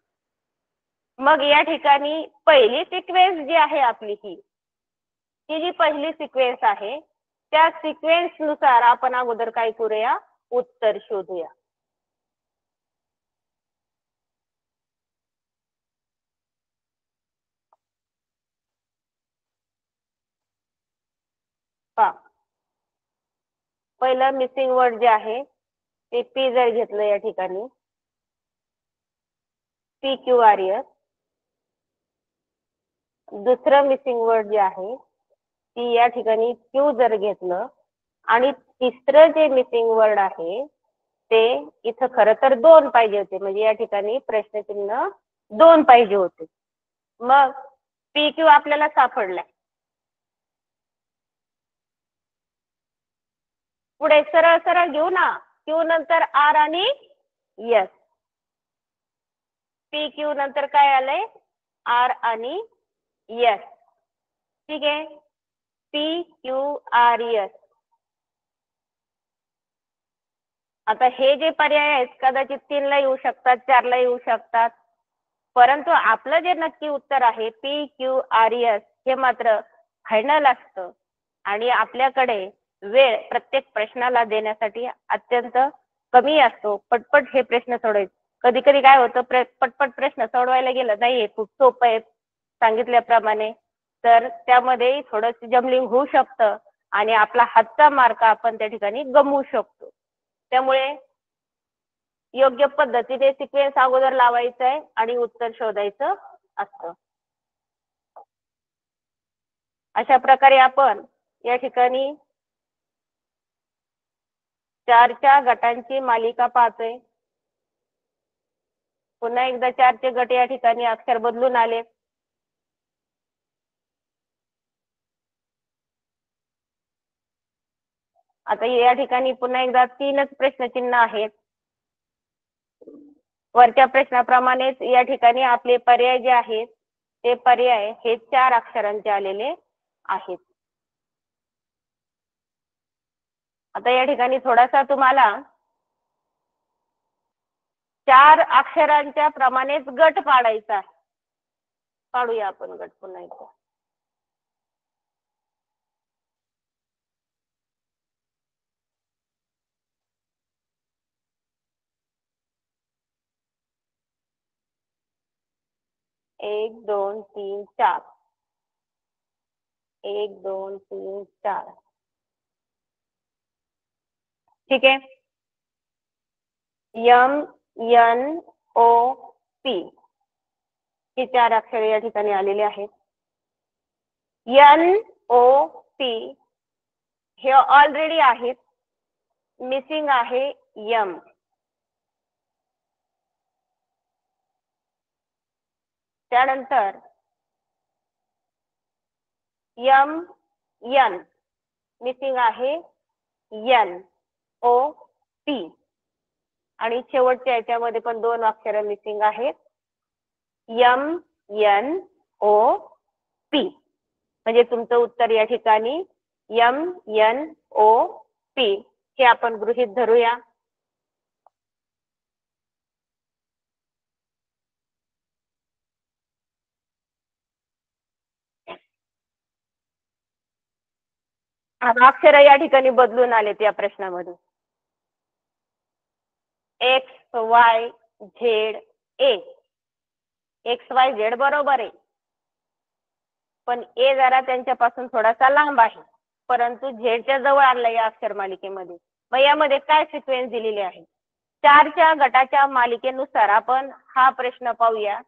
मग या ठिकाणी पहिली सिक्वेन्स जी आहे आपली ही जी पहिली सिक्वेन्स आहे त्या सिक्वेन्स नुसार आपण अगोदर काय करूया, उत्तर शोधूया. पहिलं मिसिंग वर्ड जे आहे ते पी जर घेतलं या ठिकाणी पी क्यू आर एस. दुसरं मिसिंग वर्ड जे आहे ती या ठिकाणी क्यू जर घेतलं आणि तिसरं जे मिसिंग वर्ड आहे ते इथं खरं तर 2 पाहिजे होते, म्हणजे या ठिकाणी प्रश्नचिन्ह 2 पाहिजे होते. मग पी क्यू आपल्याला सापडलाय. पुढे सरळ सरळ घेऊ ना, क्यू नंतर आर आणि एस. पी क्यू नंतर काय आलंय, आर आणि एस. ठीक आहे, पी क्यू आर एस. आता हे जे पर्याय आहेत कदाचित 3 ला येऊ शकतात, 4 ला येऊ शकतात, परंतु आपलं जे नक्की उत्तर आहे पी क्यू आर एस हे मात्र फायनल असतं. आणि आपल्याकडे वेळ प्रत्येक प्रश्नाला देण्यासाठी अत्यंत कमी असतो. पटपट हे प्रश्न सोडवायचे. कधी कधी काय होतं, पटपट प्रश्न सोडवायला गेलं नाही, खूप सोपं आहे सांगितल्याप्रमाणे, तर त्यामध्ये थोडंसं जमलिंग होऊ शकतं आणि आपला हातचा मार्क आपण त्या ठिकाणी गमवू शकतो. त्यामुळे योग्य पद्धतीने सिक्वेन्स अगोदर लावायचा आहे आणि उत्तर शोधायचं असतं. अशा प्रकारे आपण या ठिकाणी 4च्या गटांची मालिका पाहतोय. पुन्हा एकदा 4चे गट या ठिकाणी अक्षर बदलून आले. आता या ठिकाणी पुन्हा एकदा 3च प्रश्नचिन्ह आहेत. वरच्या प्रश्नाप्रमाणेच या ठिकाणी आपले पर्याय जे आहेत ते पर्याय हे 4 अक्षरांचे आलेले आहेत. आता या ठिकाणी थोडासा तुम्हाला 4 अक्षरांच्या प्रमाणेच गट पाडायचा आहे. पाडूया आपण गट पुन्हा एकदा. एक दोन तीन चार. 1 2 3 4. ठीक आहे. MNOP हे 4 अक्षरे या ठिकाणी आलेले आहेत. NOP हे ऑलरेडी आहेत. मिसिंग आहे M. त्यानंतर MN मिसिंग आहे NOP आणि शेवटच्या याच्यामध्ये पण 2 अक्षरे मिसिंग आहेत MNOP. म्हणजे तुमचं उत्तर या ठिकाणी MNOP हे आपण गृहीत धरूया. अक्षर या ठिकाणी बदलून आलेत या प्रश्नामध्ये. XYZ A. XYZ बरोबर आहे, पण ए जरा त्यांच्यापासून थोडासा लांब आहे, परंतु झेडच्या जवळ आणलं या अक्षर मालिकेमध्ये. मग यामध्ये काय सिक्वेन्स दिलेली आहे? 4च्या गटाच्या मालिकेनुसार आपण हा प्रश्न पाहूया.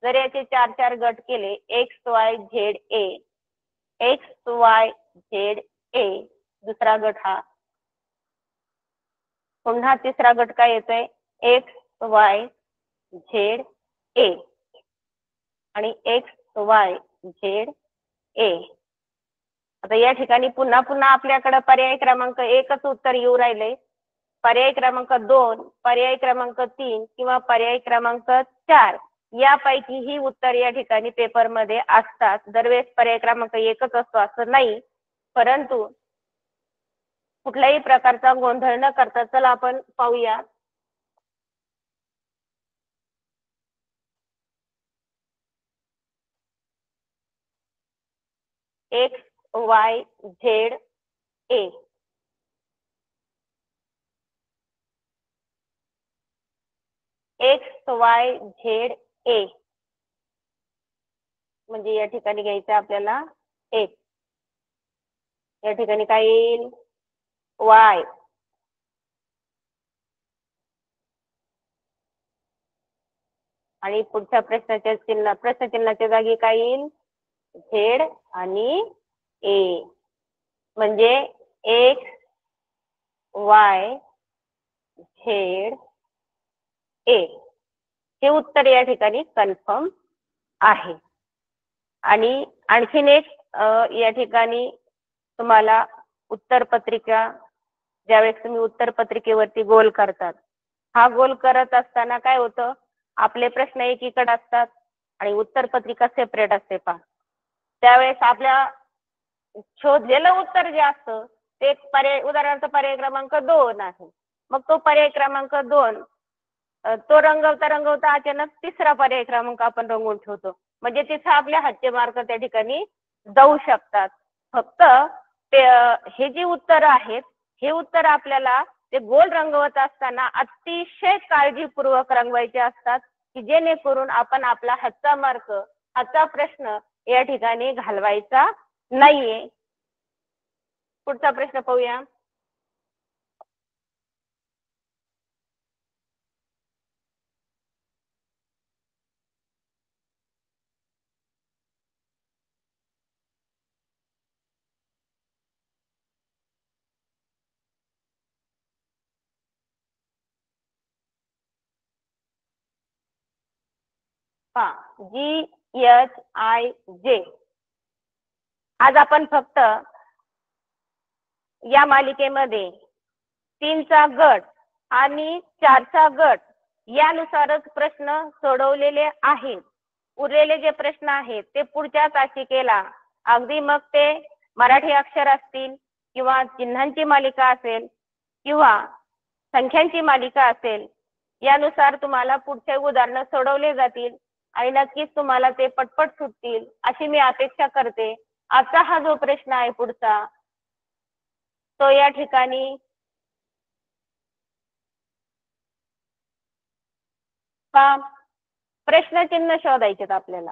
जर याचे 4 गट केले XYZA, XYZA, दुसरा गट हा, पुन्हा तिसरा गट काय येतोय XYZA आणि XYZA. आता या ठिकाणी पुन्हा आपल्याकडे पर्याय क्रमांक 1च उत्तर येऊ राहिले. पर्याय क्रमांक 2, पर्याय क्रमांक 3 किंवा पर्याय क्रमांक 4 यापैकी ही उत्तर या ठिकाणी पेपर मध्ये असतात. दरवेळेस पर्याय क्रमांक 1च असतो असं नाही, परंतु कुठल्याही प्रकारचा गोंधळ न करता चला आपण पाहूया. XYZA. XYZA म्हणजे या ठिकाणी घ्यायचं आपल्याला X. या ठिकाणी काय येईल Y. आणि पुढच्या प्रश्नचिन्हाच्या जागी काय येईल Z आणि A. म्हणजे XYZA हे उत्तर या ठिकाणी कन्फर्म आहे. आणि आणखीन एक या ठिकाणी तुम्हाला उत्तर पत्रिका, ज्यावेळेस तुम्ही उत्तर पत्रिकेवरती गोल करतात, हा गोल करत असताना काय होतं, आपले प्रश्न एकीकडे असतात आणि उत्तर पत्रिका सेपरेट असते पहा. त्यावेळेस आपल्या शोधलेलं उत्तर जे असतं ते पर्याय, उदाहरणार्थ पर्याय क्रमांक 2 आहे. मग तो पर्याय क्रमांक 2 तो रंगवता अचानक तिसरा पर्याय क्रमांक आपण रंगवून ठेवतो. म्हणजे तिथे आपल्या हातचे मार्क त्या ठिकाणी जाऊ शकतात. फक्त ते हे जे उत्तर आहेत हे उत्तर आपल्याला ते गोल रंगवत असताना अतिशय काळजीपूर्वक रंगवायचे असतात, की जेणेकरून आपण आपला हातचा मार्क, हातचा प्रश्न या ठिकाणी घालवायचा नाहीये. पुढचा प्रश्न पाहूया. GHIJ. आज आपण फक्त या मालिकेमध्ये 3चा गट आणि 4चा गट यानुसारच प्रश्न सोडवलेले आहेत. उरलेले जे प्रश्न आहेत ते पुढच्या तासिकेला, अगदी मग ते मराठी अक्षर असतील किंवा चिन्हांची मालिका असेल किंवा संख्यांची मालिका असेल, यानुसार तुम्हाला पुढचे उदाहरण सोडवले जातील आणि नक्कीच तुम्हाला ते पटपट सुटतील अशी मी अपेक्षा करते. आजचा हा जो प्रश्न आहे पुढचा, तो या ठिकाणी प्रश्नचिन्ह शोधायचे आपल्याला.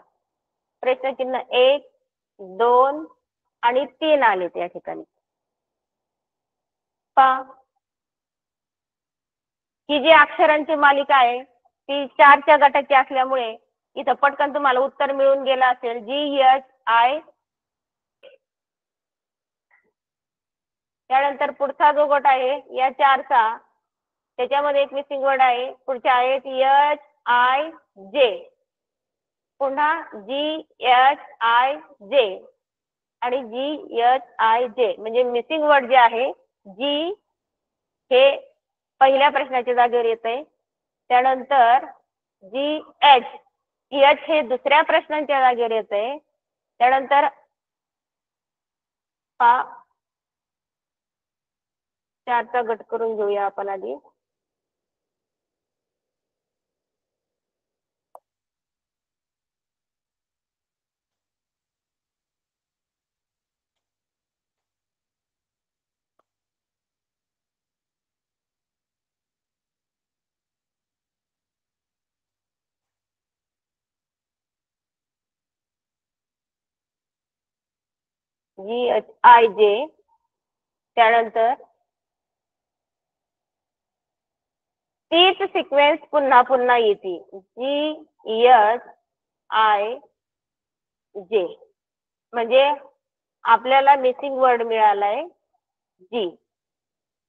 प्रश्नचिन्ह 1, 2 आणि 3 आलेत या ठिकाणी. ही जी अक्षरांची मालिका आहे ती 4च्या गटाची असल्यामुळे इथं पटकन तुम्हाला उत्तर मिळून गेलं असेल. GHI. त्यानंतर पुढचा जो गट आहे या 4चा, त्याच्यामध्ये एक मिसिंग वर्ड आहे. पुढचे आहेत HIJ, पुन्हा GHIJ आणि GHIJ. म्हणजे मिसिंग वर्ड जे आहे G हे पहिल्या प्रश्नाच्या जागेवर येते. त्यानंतर GH हे दुसऱ्या प्रश्नाच्या जागेवर येते. त्यानंतर 4चा गट करून घेऊया आपण आधी. GHIJ. त्यानंतर तीच सिक्वेन्स पुन्हा पुन्हा येते. GHIJ. म्हणजे आपल्याला मिसिंग वर्ड मिळालाय G.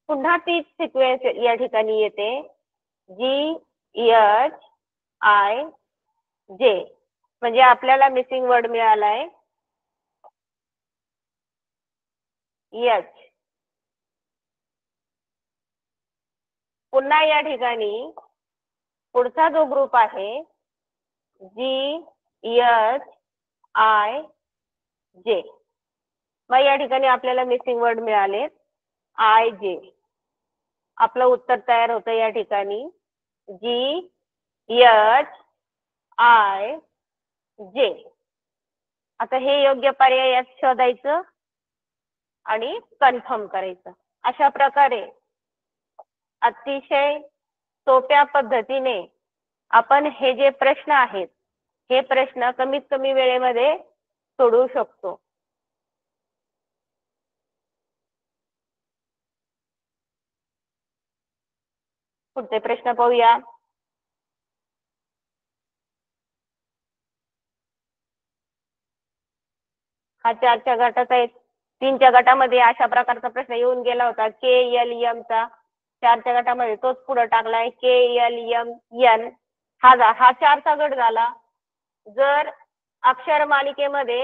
पुन्हा तीच सिक्वेन्स या ठिकाणी येते GHIJ. म्हणजे आपल्याला मिसिंग वर्ड मिळालाय H. पुन्हा या ठिकाणी पुढचा जो ग्रुप आहे GHIJ. मग या ठिकाणी आपल्याला मिसिंग वर्ड मिळाले IJ. आपलं उत्तर तयार होतं या ठिकाणी GHIJ. आता हे योग्य पर्याय शोधायचं आणि कन्फर्म करायचं. अशा प्रकारे अतिशय सोप्या पद्धतीने आपण हे जे प्रश्न आहेत हे प्रश्न कमीत कमी वेळेमध्ये सोडवू शकतो. पुढचे प्रश्न पाहूया. हा 4च्या गटाचा आहे. 3च्या गटामध्ये अशा प्रकारचा प्रश्न येऊन गेला होता. KLM चा 4च्या गटामध्ये तोच पुढे टाकलाय KLMN. हा 4चा गट झाला. जर अक्षर मालिकेमध्ये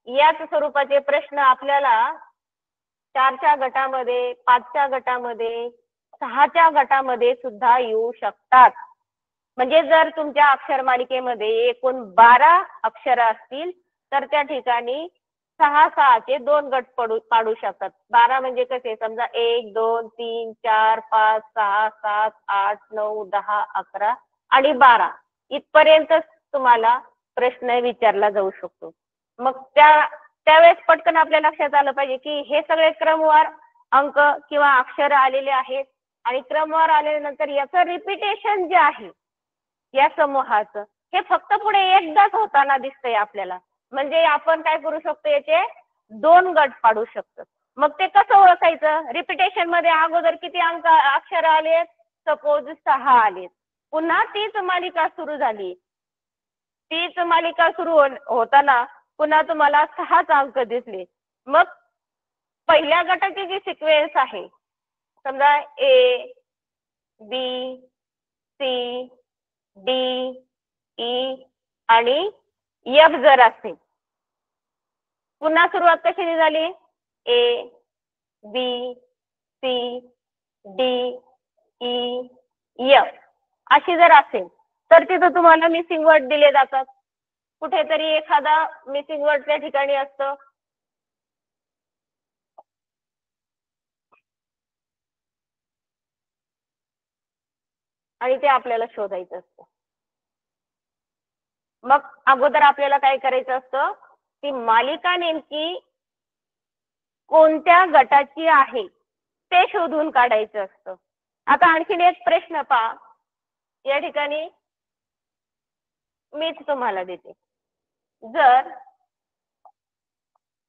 याच स्वरूपाचे प्रश्न आपल्याला 4च्या गटामध्ये, 5च्या गटामध्ये, 6च्या गटामध्ये सुद्धा येऊ शकतात. म्हणजे जर तुमच्या अक्षर मालिकेमध्ये एकूण 12 अक्षर असतील तर त्या ठिकाणी 6-6चे 2 गट पाडू शकतात. 12 म्हणजे कसे, समजा 1, 2, 3, 4, 5, 6, 7, 8, 9, 10, 11 आणि 12 इथपर्यंत तुम्हाला प्रश्न विचारला जाऊ शकतो. मग त्यावेळेस पटकन आपल्या लक्षात आलं पाहिजे की हे सगळे क्रमवार अंक किंवा अक्षर आलेले आहेत आणि क्रमवार आल्यानंतर याचं रिपिटेशन जे आहे या समूहाचं हे फक्त पुढे एकदाच होताना दिसतंय आपल्याला. म्हणजे आपण काय करू शकतो, याचे 2 गट पाडू शकतो. मग ते कसं ओळखायचं? रिपिटेशन मध्ये अगोदर किती अक्षर आलेत? सपोज 6 आलेत. पुन्हा तीच मालिका सुरू झाली. तीच मालिका सुरू होताना पुन्हा तुम्हाला 6च अंक दिसले. मग पहिल्या गटाची जी सिक्वेन्स आहे, समजा A, B, C, D, E आणि एफ जर असेल, पुन्हा सुरुवात कशी झाली, A B C D E F अशी जर असेल तर तिथं तुम्हाला मिसिंग वर्ड दिले जातात. कुठेतरी एखादा मिसिंग वर्ड त्या ठिकाणी असतं. आणि ते आपल्याला शोधायचं असतं. मग अगोदर आपल्याला काय करायचं असतं, ती मालिका नेमकी कोणत्या गटाची आहे ते शोधून काढायचं असतं. आता आणखीन एक प्रश्न पहा, या ठिकाणी मीच तुम्हाला देते. जर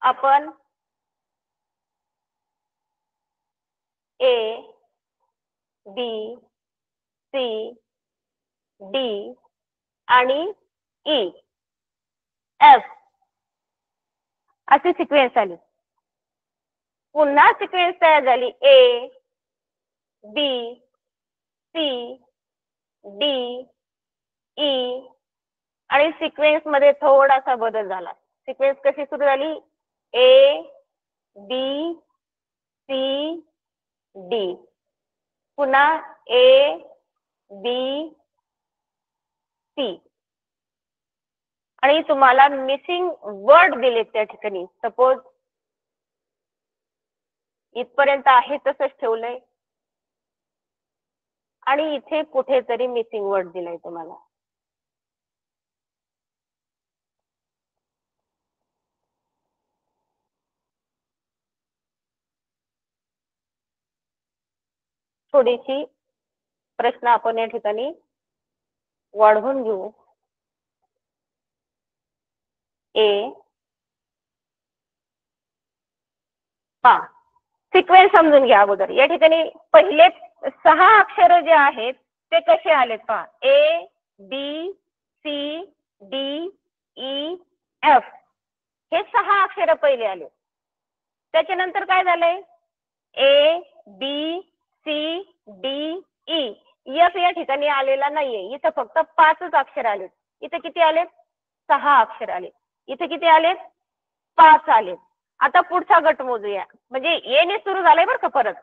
आपण ए बी सी डी आणि ई एफ अशी सिक्वेन्स आली, पुन्हा सिक्वेन्स तयार झाली A B C D E आणि सिक्वेन्स मध्ये थोडासा बदल झाला. सिक्वेन्स कशी सुरू झाली, ए बी सी डी, पुन्हा ए बी सी आणि तुम्हाला मिसिंग वर्ड दिले त्या ठिकाणी. सपोज इथपर्यंत आहे तसंच ठेवलंय आणि इथे कुठेतरी मिसिंग वर्ड दिलाय तुम्हाला. थोडीशी प्रश्न आपण या ठिकाणी वाढवून घेऊ. ए पहा, सिक्वेन्स समजून घ्या अगोदर. या ठिकाणी पहिले 6 अक्षर जे आहेत ते कसे आलेत पहा, A B C D E F हे 6 अक्षर पहिले आले. त्याच्यानंतर काय झालंय, A B C D E F या ठिकाणी आलेला नाहीये. इथं फक्त 5च अक्षर आलेत. इथे किती आलेत, 6 अक्षर आले. इथे किती आलेत, 5 आलेत. आता पुढचा गट मोजूया. म्हणजे ए ने सुरू झालाय बरं का. परत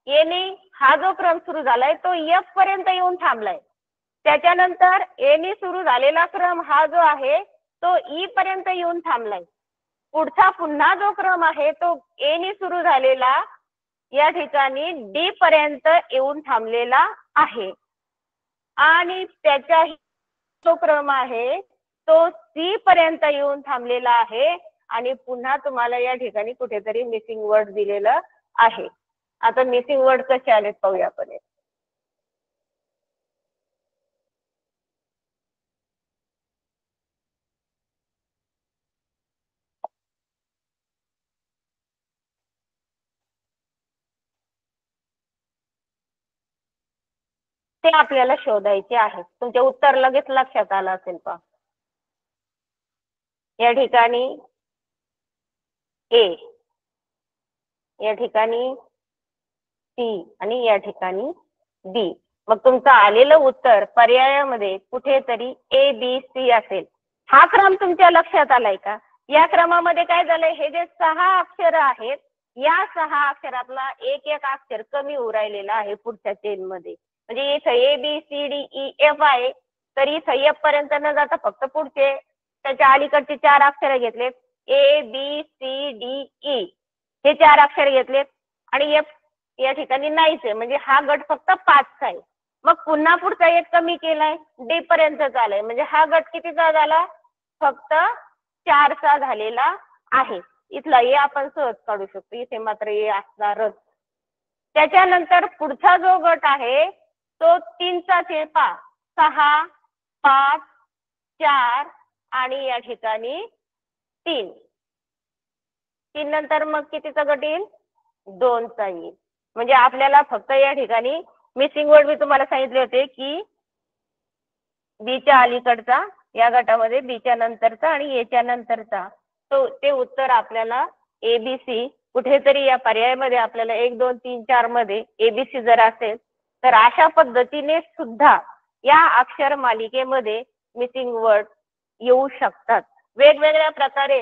ए ने हा जो क्रम सुरू झालाय तो एफ पर्यंत येऊन थांबलाय. त्याच्यानंतर ए ने सुरू झालेला क्रम हा जो आहे तो ई पर्यंत येऊन थांबलाय. पुढचा पुन्हा जो क्रम आहे तो ए ने सुरू झालेला या ठिकाणी डी पर्यंत येऊन थांबलेला आहे आणि त्याचा जो क्रम आहे तो सी पर्यंत येऊन थांबलेला आहे आणि पुन्हा तुम्हाला या ठिकाणी कुठेतरी मिसिंग वर्ड दिलेलं आहे. आता मिसिंग वर्ड कसे आलेत पाहूया आपण. ते आपल्याला शोधायचे आहे. तुमचे उत्तर लगेच लक्षात आलं असेल पहा. या ठिकाणी ए, या ठिकाणी सी आणि या ठिकाणी बी. मग तुमचं आलेलं उत्तर पर्यायामध्ये कुठेतरी ए बी सी असेल. हा क्रम तुमच्या लक्षात आलाय का? या क्रमामध्ये काय झालंय, हे जे 6 अक्षर आहेत या 6 अक्षरातला एक एक अक्षर कमी उरायलेला आहे पुढच्या चेन मध्ये. म्हणजे इथं A B C D E F आहे तर इथं एफ पर्यंत न जाता फक्त पुढचे त्याच्या अलीकडचे 4 अक्षर घेतलेत, A B C D E हे 4 अक्षर घेतलेत आणि एफ या ठिकाणी नाहीच आहे. म्हणजे हा गट फक्त 5चा आहे. मग पुन्हा पुढचा एक कमी केलाय, डी पर्यंत आलाय. म्हणजे हा गट कितीचा झाला, फक्त 4चा झालेला आहे. इथला ए आपण सहज काढू शकतो, इथे मात्र ए असणारच. त्याच्यानंतर पुढचा जो गट आहे तो 3चाच आहे पहा. 6 5 4 आणि या ठिकाणी 3. 3 नंतर मग कितीचा गट येईल, 2चा येईल. म्हणजे आपल्याला फक्त या ठिकाणी मिसिंग वर्ड मी तुम्हाला सांगितले होते की बीच्या अलीकडचा या गटामध्ये बीच्या नंतरचा आणि एच्या नंतरचा तो ते उत्तर आपल्याला एबीसी कुठेतरी या पर्यायामध्ये आपल्याला 1 2 3 4 मध्ये एबीसी जर असेल तर अशा पद्धतीने सुद्धा या अक्षर मालिकेमध्ये मिसिंग वर्ड येऊ शकतात. वेगवेगळ्या प्रकारे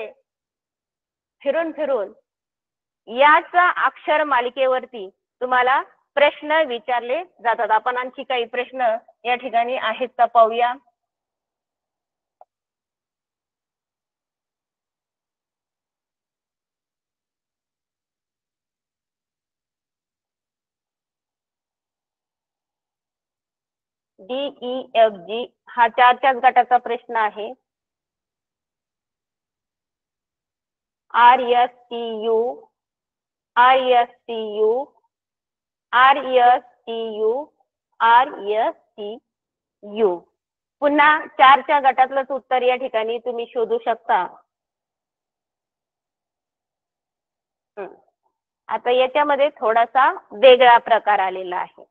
फिरून फिरून याच अक्षर मालिकेवरती तुम्हाला प्रश्न विचारले जातात. आपण आणखी काही प्रश्न या ठिकाणी आहेत का पाहूया. DEFG हा 4च्याच गटाचा प्रश्न आहे. RSTU RSTU RSTU RSTU पुन्हा 4च्या गटातलंच उत्तर या ठिकाणी तुम्ही शोधू शकता. आता याच्यामध्ये थोडासा वेगळा प्रकार आलेला आहे.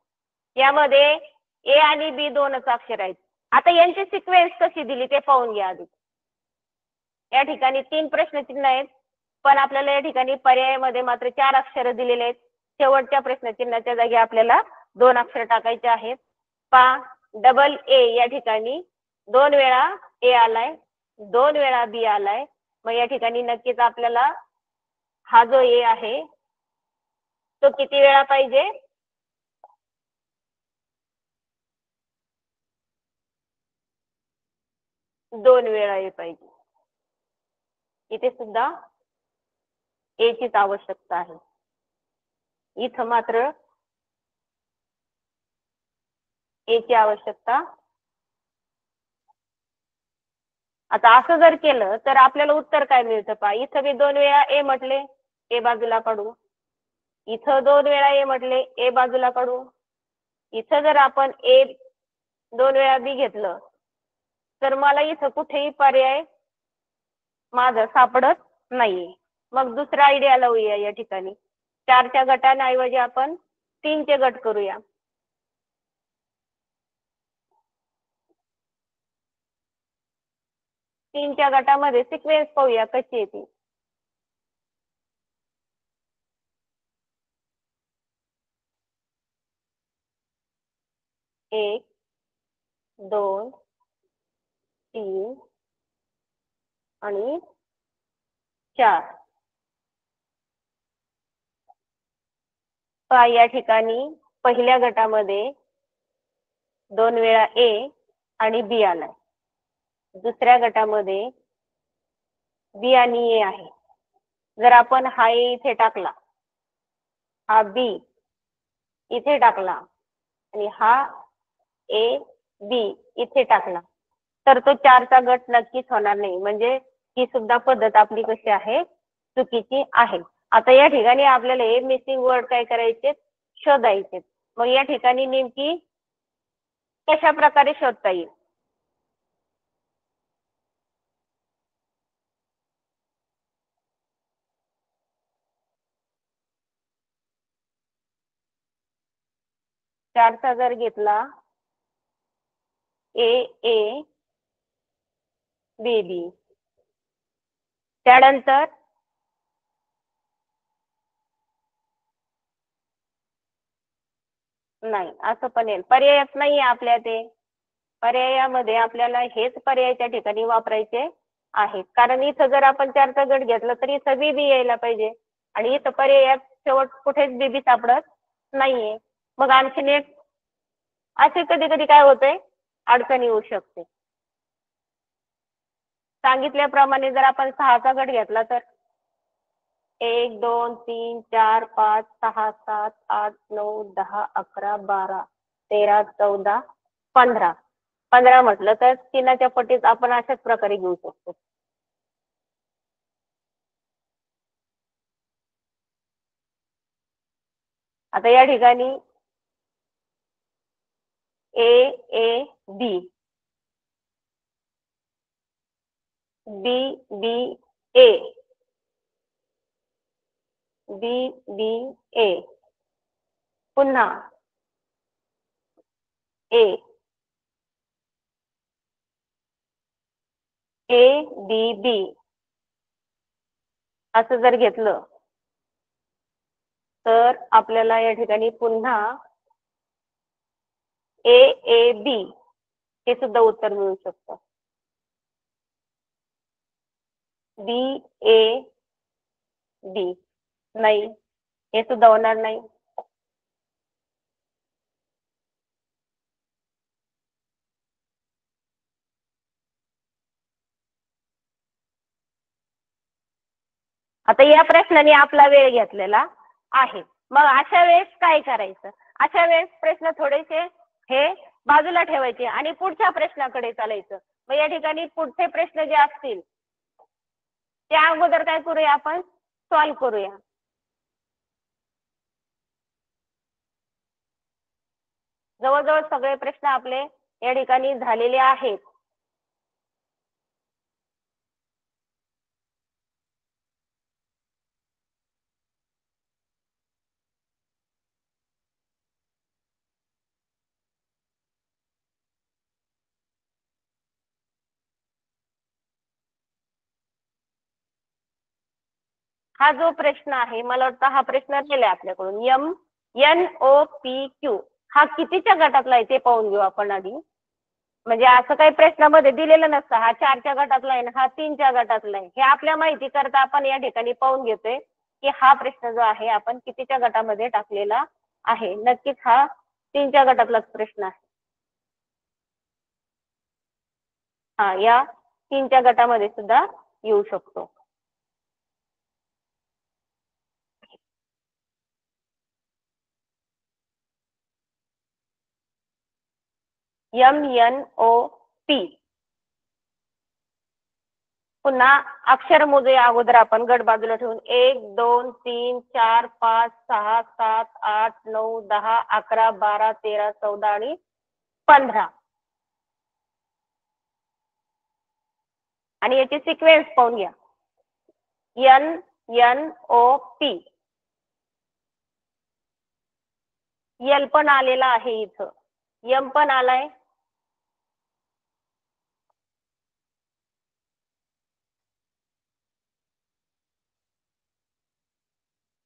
यामध्ये ए आणि बी दोनच अक्षर आहेत. आता यांची सिक्वेन्स कशी दिली ते पाहून घ्या आधी. या ठिकाणी 3 प्रश्नचिन्ह आहेत, पण आपल्याला या ठिकाणी पर्यायामध्ये मात्र 4 अक्षर दिलेले आहेत. शेवटच्या प्रश्नचिन्हाच्या जागी आपल्याला 2 अक्षर टाकायचे आहेत. डबल ए या ठिकाणी 2 वेळा ए आलाय, 2 वेळा बी आलाय. मग या ठिकाणी नक्कीच आपल्याला हा जो ए आहे तो किती वेळा पाहिजे? 2 वेळा ए पाहिजे. इथे सुद्धा ए चीच आवश्यकता आहे. इथं मात्र ए ची आवश्यकता. आता असं जर केलं तर आपल्याला उत्तर काय मिळतं पहा. इथं मी 2 वेळा ए म्हटले, ए बाजूला काढू. इथं 2 वेळा ए म्हटले, ए बाजूला काढू. इथं जर आपण ए 2 वेळा बी घेतलं तर मला इथं कुठेही पर्याय माझा सापडत नाहीये. मग दुसरा आयडिया लावूया. या ठिकाणी 4च्या गटांऐवजी आपण 3चे गट करूया. 3च्या गटामध्ये सिक्वेन्स पाहूया कशी येते. 1 2 3 आणि 4. पहा या ठिकाणी पहिल्या गटामध्ये 2 वेळा ए आणि बी आलाय. दुसऱ्या गटामध्ये बी आणि ए आहे. जर आपण हा ए इथे टाकला, हा बी इथे टाकला आणि हा ए बी इथे टाकला तर तो 4चा गट नक्कीच होणार नाही. म्हणजे ही सुद्धा पद्धत आपली कशी आहे? चुकीची आहे. आता या ठिकाणी आपल्याला हे मिसिंग वर्ड काय करायचे? शोधायचे. मग या ठिकाणी नेमकी कशा प्रकारे शोधता येईल? चारचा जर घेतला ए ए बी बी, त्यानंतर नाही असं पण येईल. पर्यायच नाही आपल्या ते. पर्यायामध्ये आपल्याला हेच पर्याय त्या ठिकाणी वापरायचे आहेत. कारण इथं जर आपण 4चा गट घेतला तरी इथं बी बी यायला पाहिजे आणि इथं पर्यायात शेवट कुठेच बी बी सापडत नाहीये. मग आणखीन एक असे कधी कधी काय होतंय? अडचण येऊ शकते. सांगितल्याप्रमाणे जर आपण 6चा गट घेतला तर 1 2 3 4 5 6 7 8 9 10 11 12 13 14 15. 15 म्हटलं तर 3च्या पटीत आपण अशाच प्रकारे घेऊ शकतो. आता या ठिकाणी ए A B B B A B बी ए पुन्हा ए ए बी बी असं जर घेतलं तर आपल्याला या ठिकाणी पुन्हा ए ए बी हे सुद्धा उत्तर मिळू शकतं. BAD नाही, हे सुद्धा होणार नाही. आता या प्रश्नाने आपला वेळ घेतलेला आहे. मग अशा वेळेस काय करायचं? अशा वेळेस प्रश्न थोडेसे हे बाजूला ठेवायचे आणि पुढच्या प्रश्नाकडे चालायचं. मग या ठिकाणी पुढचे प्रश्न जे असतील त्या अगोदर काय करूया, आपण सॉल्व करूया. जवळजवळ सगळे प्रश्न आपले या ठिकाणी झालेले आहेत. हा जो प्रश्न आहे, मला वाटतं हा प्रश्न राहिलाय आपल्याकडून. MNOPQ हा कितीच्या गटातला आहे ते पाहून घेऊ आपण आधी. म्हणजे असं काही प्रश्नामध्ये दिलेलं नसतं हा 4च्या गटातला आहे, हा 3च्या गटातला आहे. हे आपल्या माहिती करता आपण या ठिकाणी पाहून घेतोय की हा प्रश्न जो आहे आपण कितीच्या गटामध्ये टाकलेला आहे. नक्कीच हा 3च्या गटातलाच प्रश्न आहे. हा या 3च्या गटामध्ये सुद्धा येऊ शकतो. MNOP पुन्हा अक्षर मोजूया अगोदर आपण गट बाजूला ठेवून. 1 2 3 4 5 6 7 8 9 10 11 12 13 14 आणि 15 आणि याची सिक्वेन्स पाहून घ्या. NNOP L पण आलेला आहे, इथं M पण आलाय.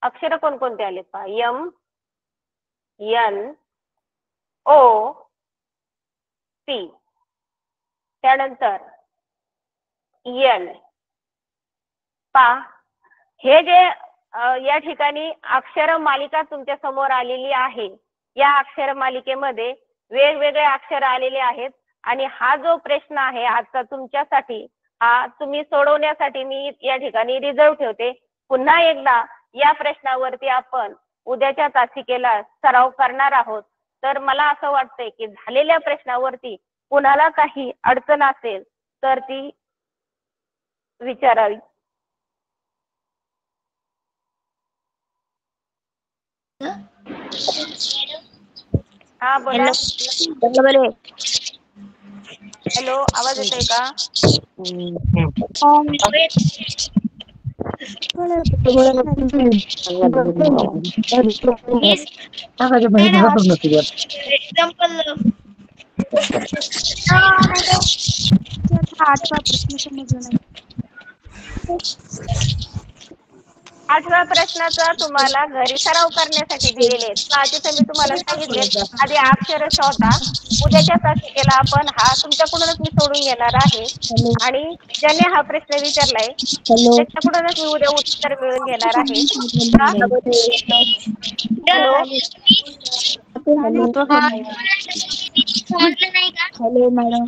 अक्षर कोणकोणते आलेत पहा. MNOP त्यानंतर L पहा. हे जे या ठिकाणी अक्षर मालिका तुमच्या समोर आलेली आहे, या अक्षर मालिकेमध्ये वेगवेगळे अक्षर आलेले आहेत आणि हा जो प्रश्न आहे आजचा तुमच्यासाठी, हा तुम्ही सोडवण्यासाठी मी या ठिकाणी रिझर्व ठेवते. पुन्हा एकदा या प्रश्नावरती आपण उद्याच्या तासिकेला सराव करणार आहोत. तर मला असं वाटतंय की झालेल्या प्रश्नावरती कुणाला काही अडचण असेल तर ती विचारावी. हा बोला. हॅलो, आवाज येतोय का? आठव्या प्रश्नाचा तुम्हाला घरी सराव करण्यासाठी दिलेले आहेत. तिथे मी तुम्हाला सांगितले आधी अक्षर शोधा. उद्याच्या तासिकेला आपण हा तुमच्याकडूनच मी सोडून घेणार आहे आणि ज्याने हा प्रश्न विचारलाय त्याच्याकडूनच मी उद्या उत्तर मिळून घेणार आहे. Hello, hello madam.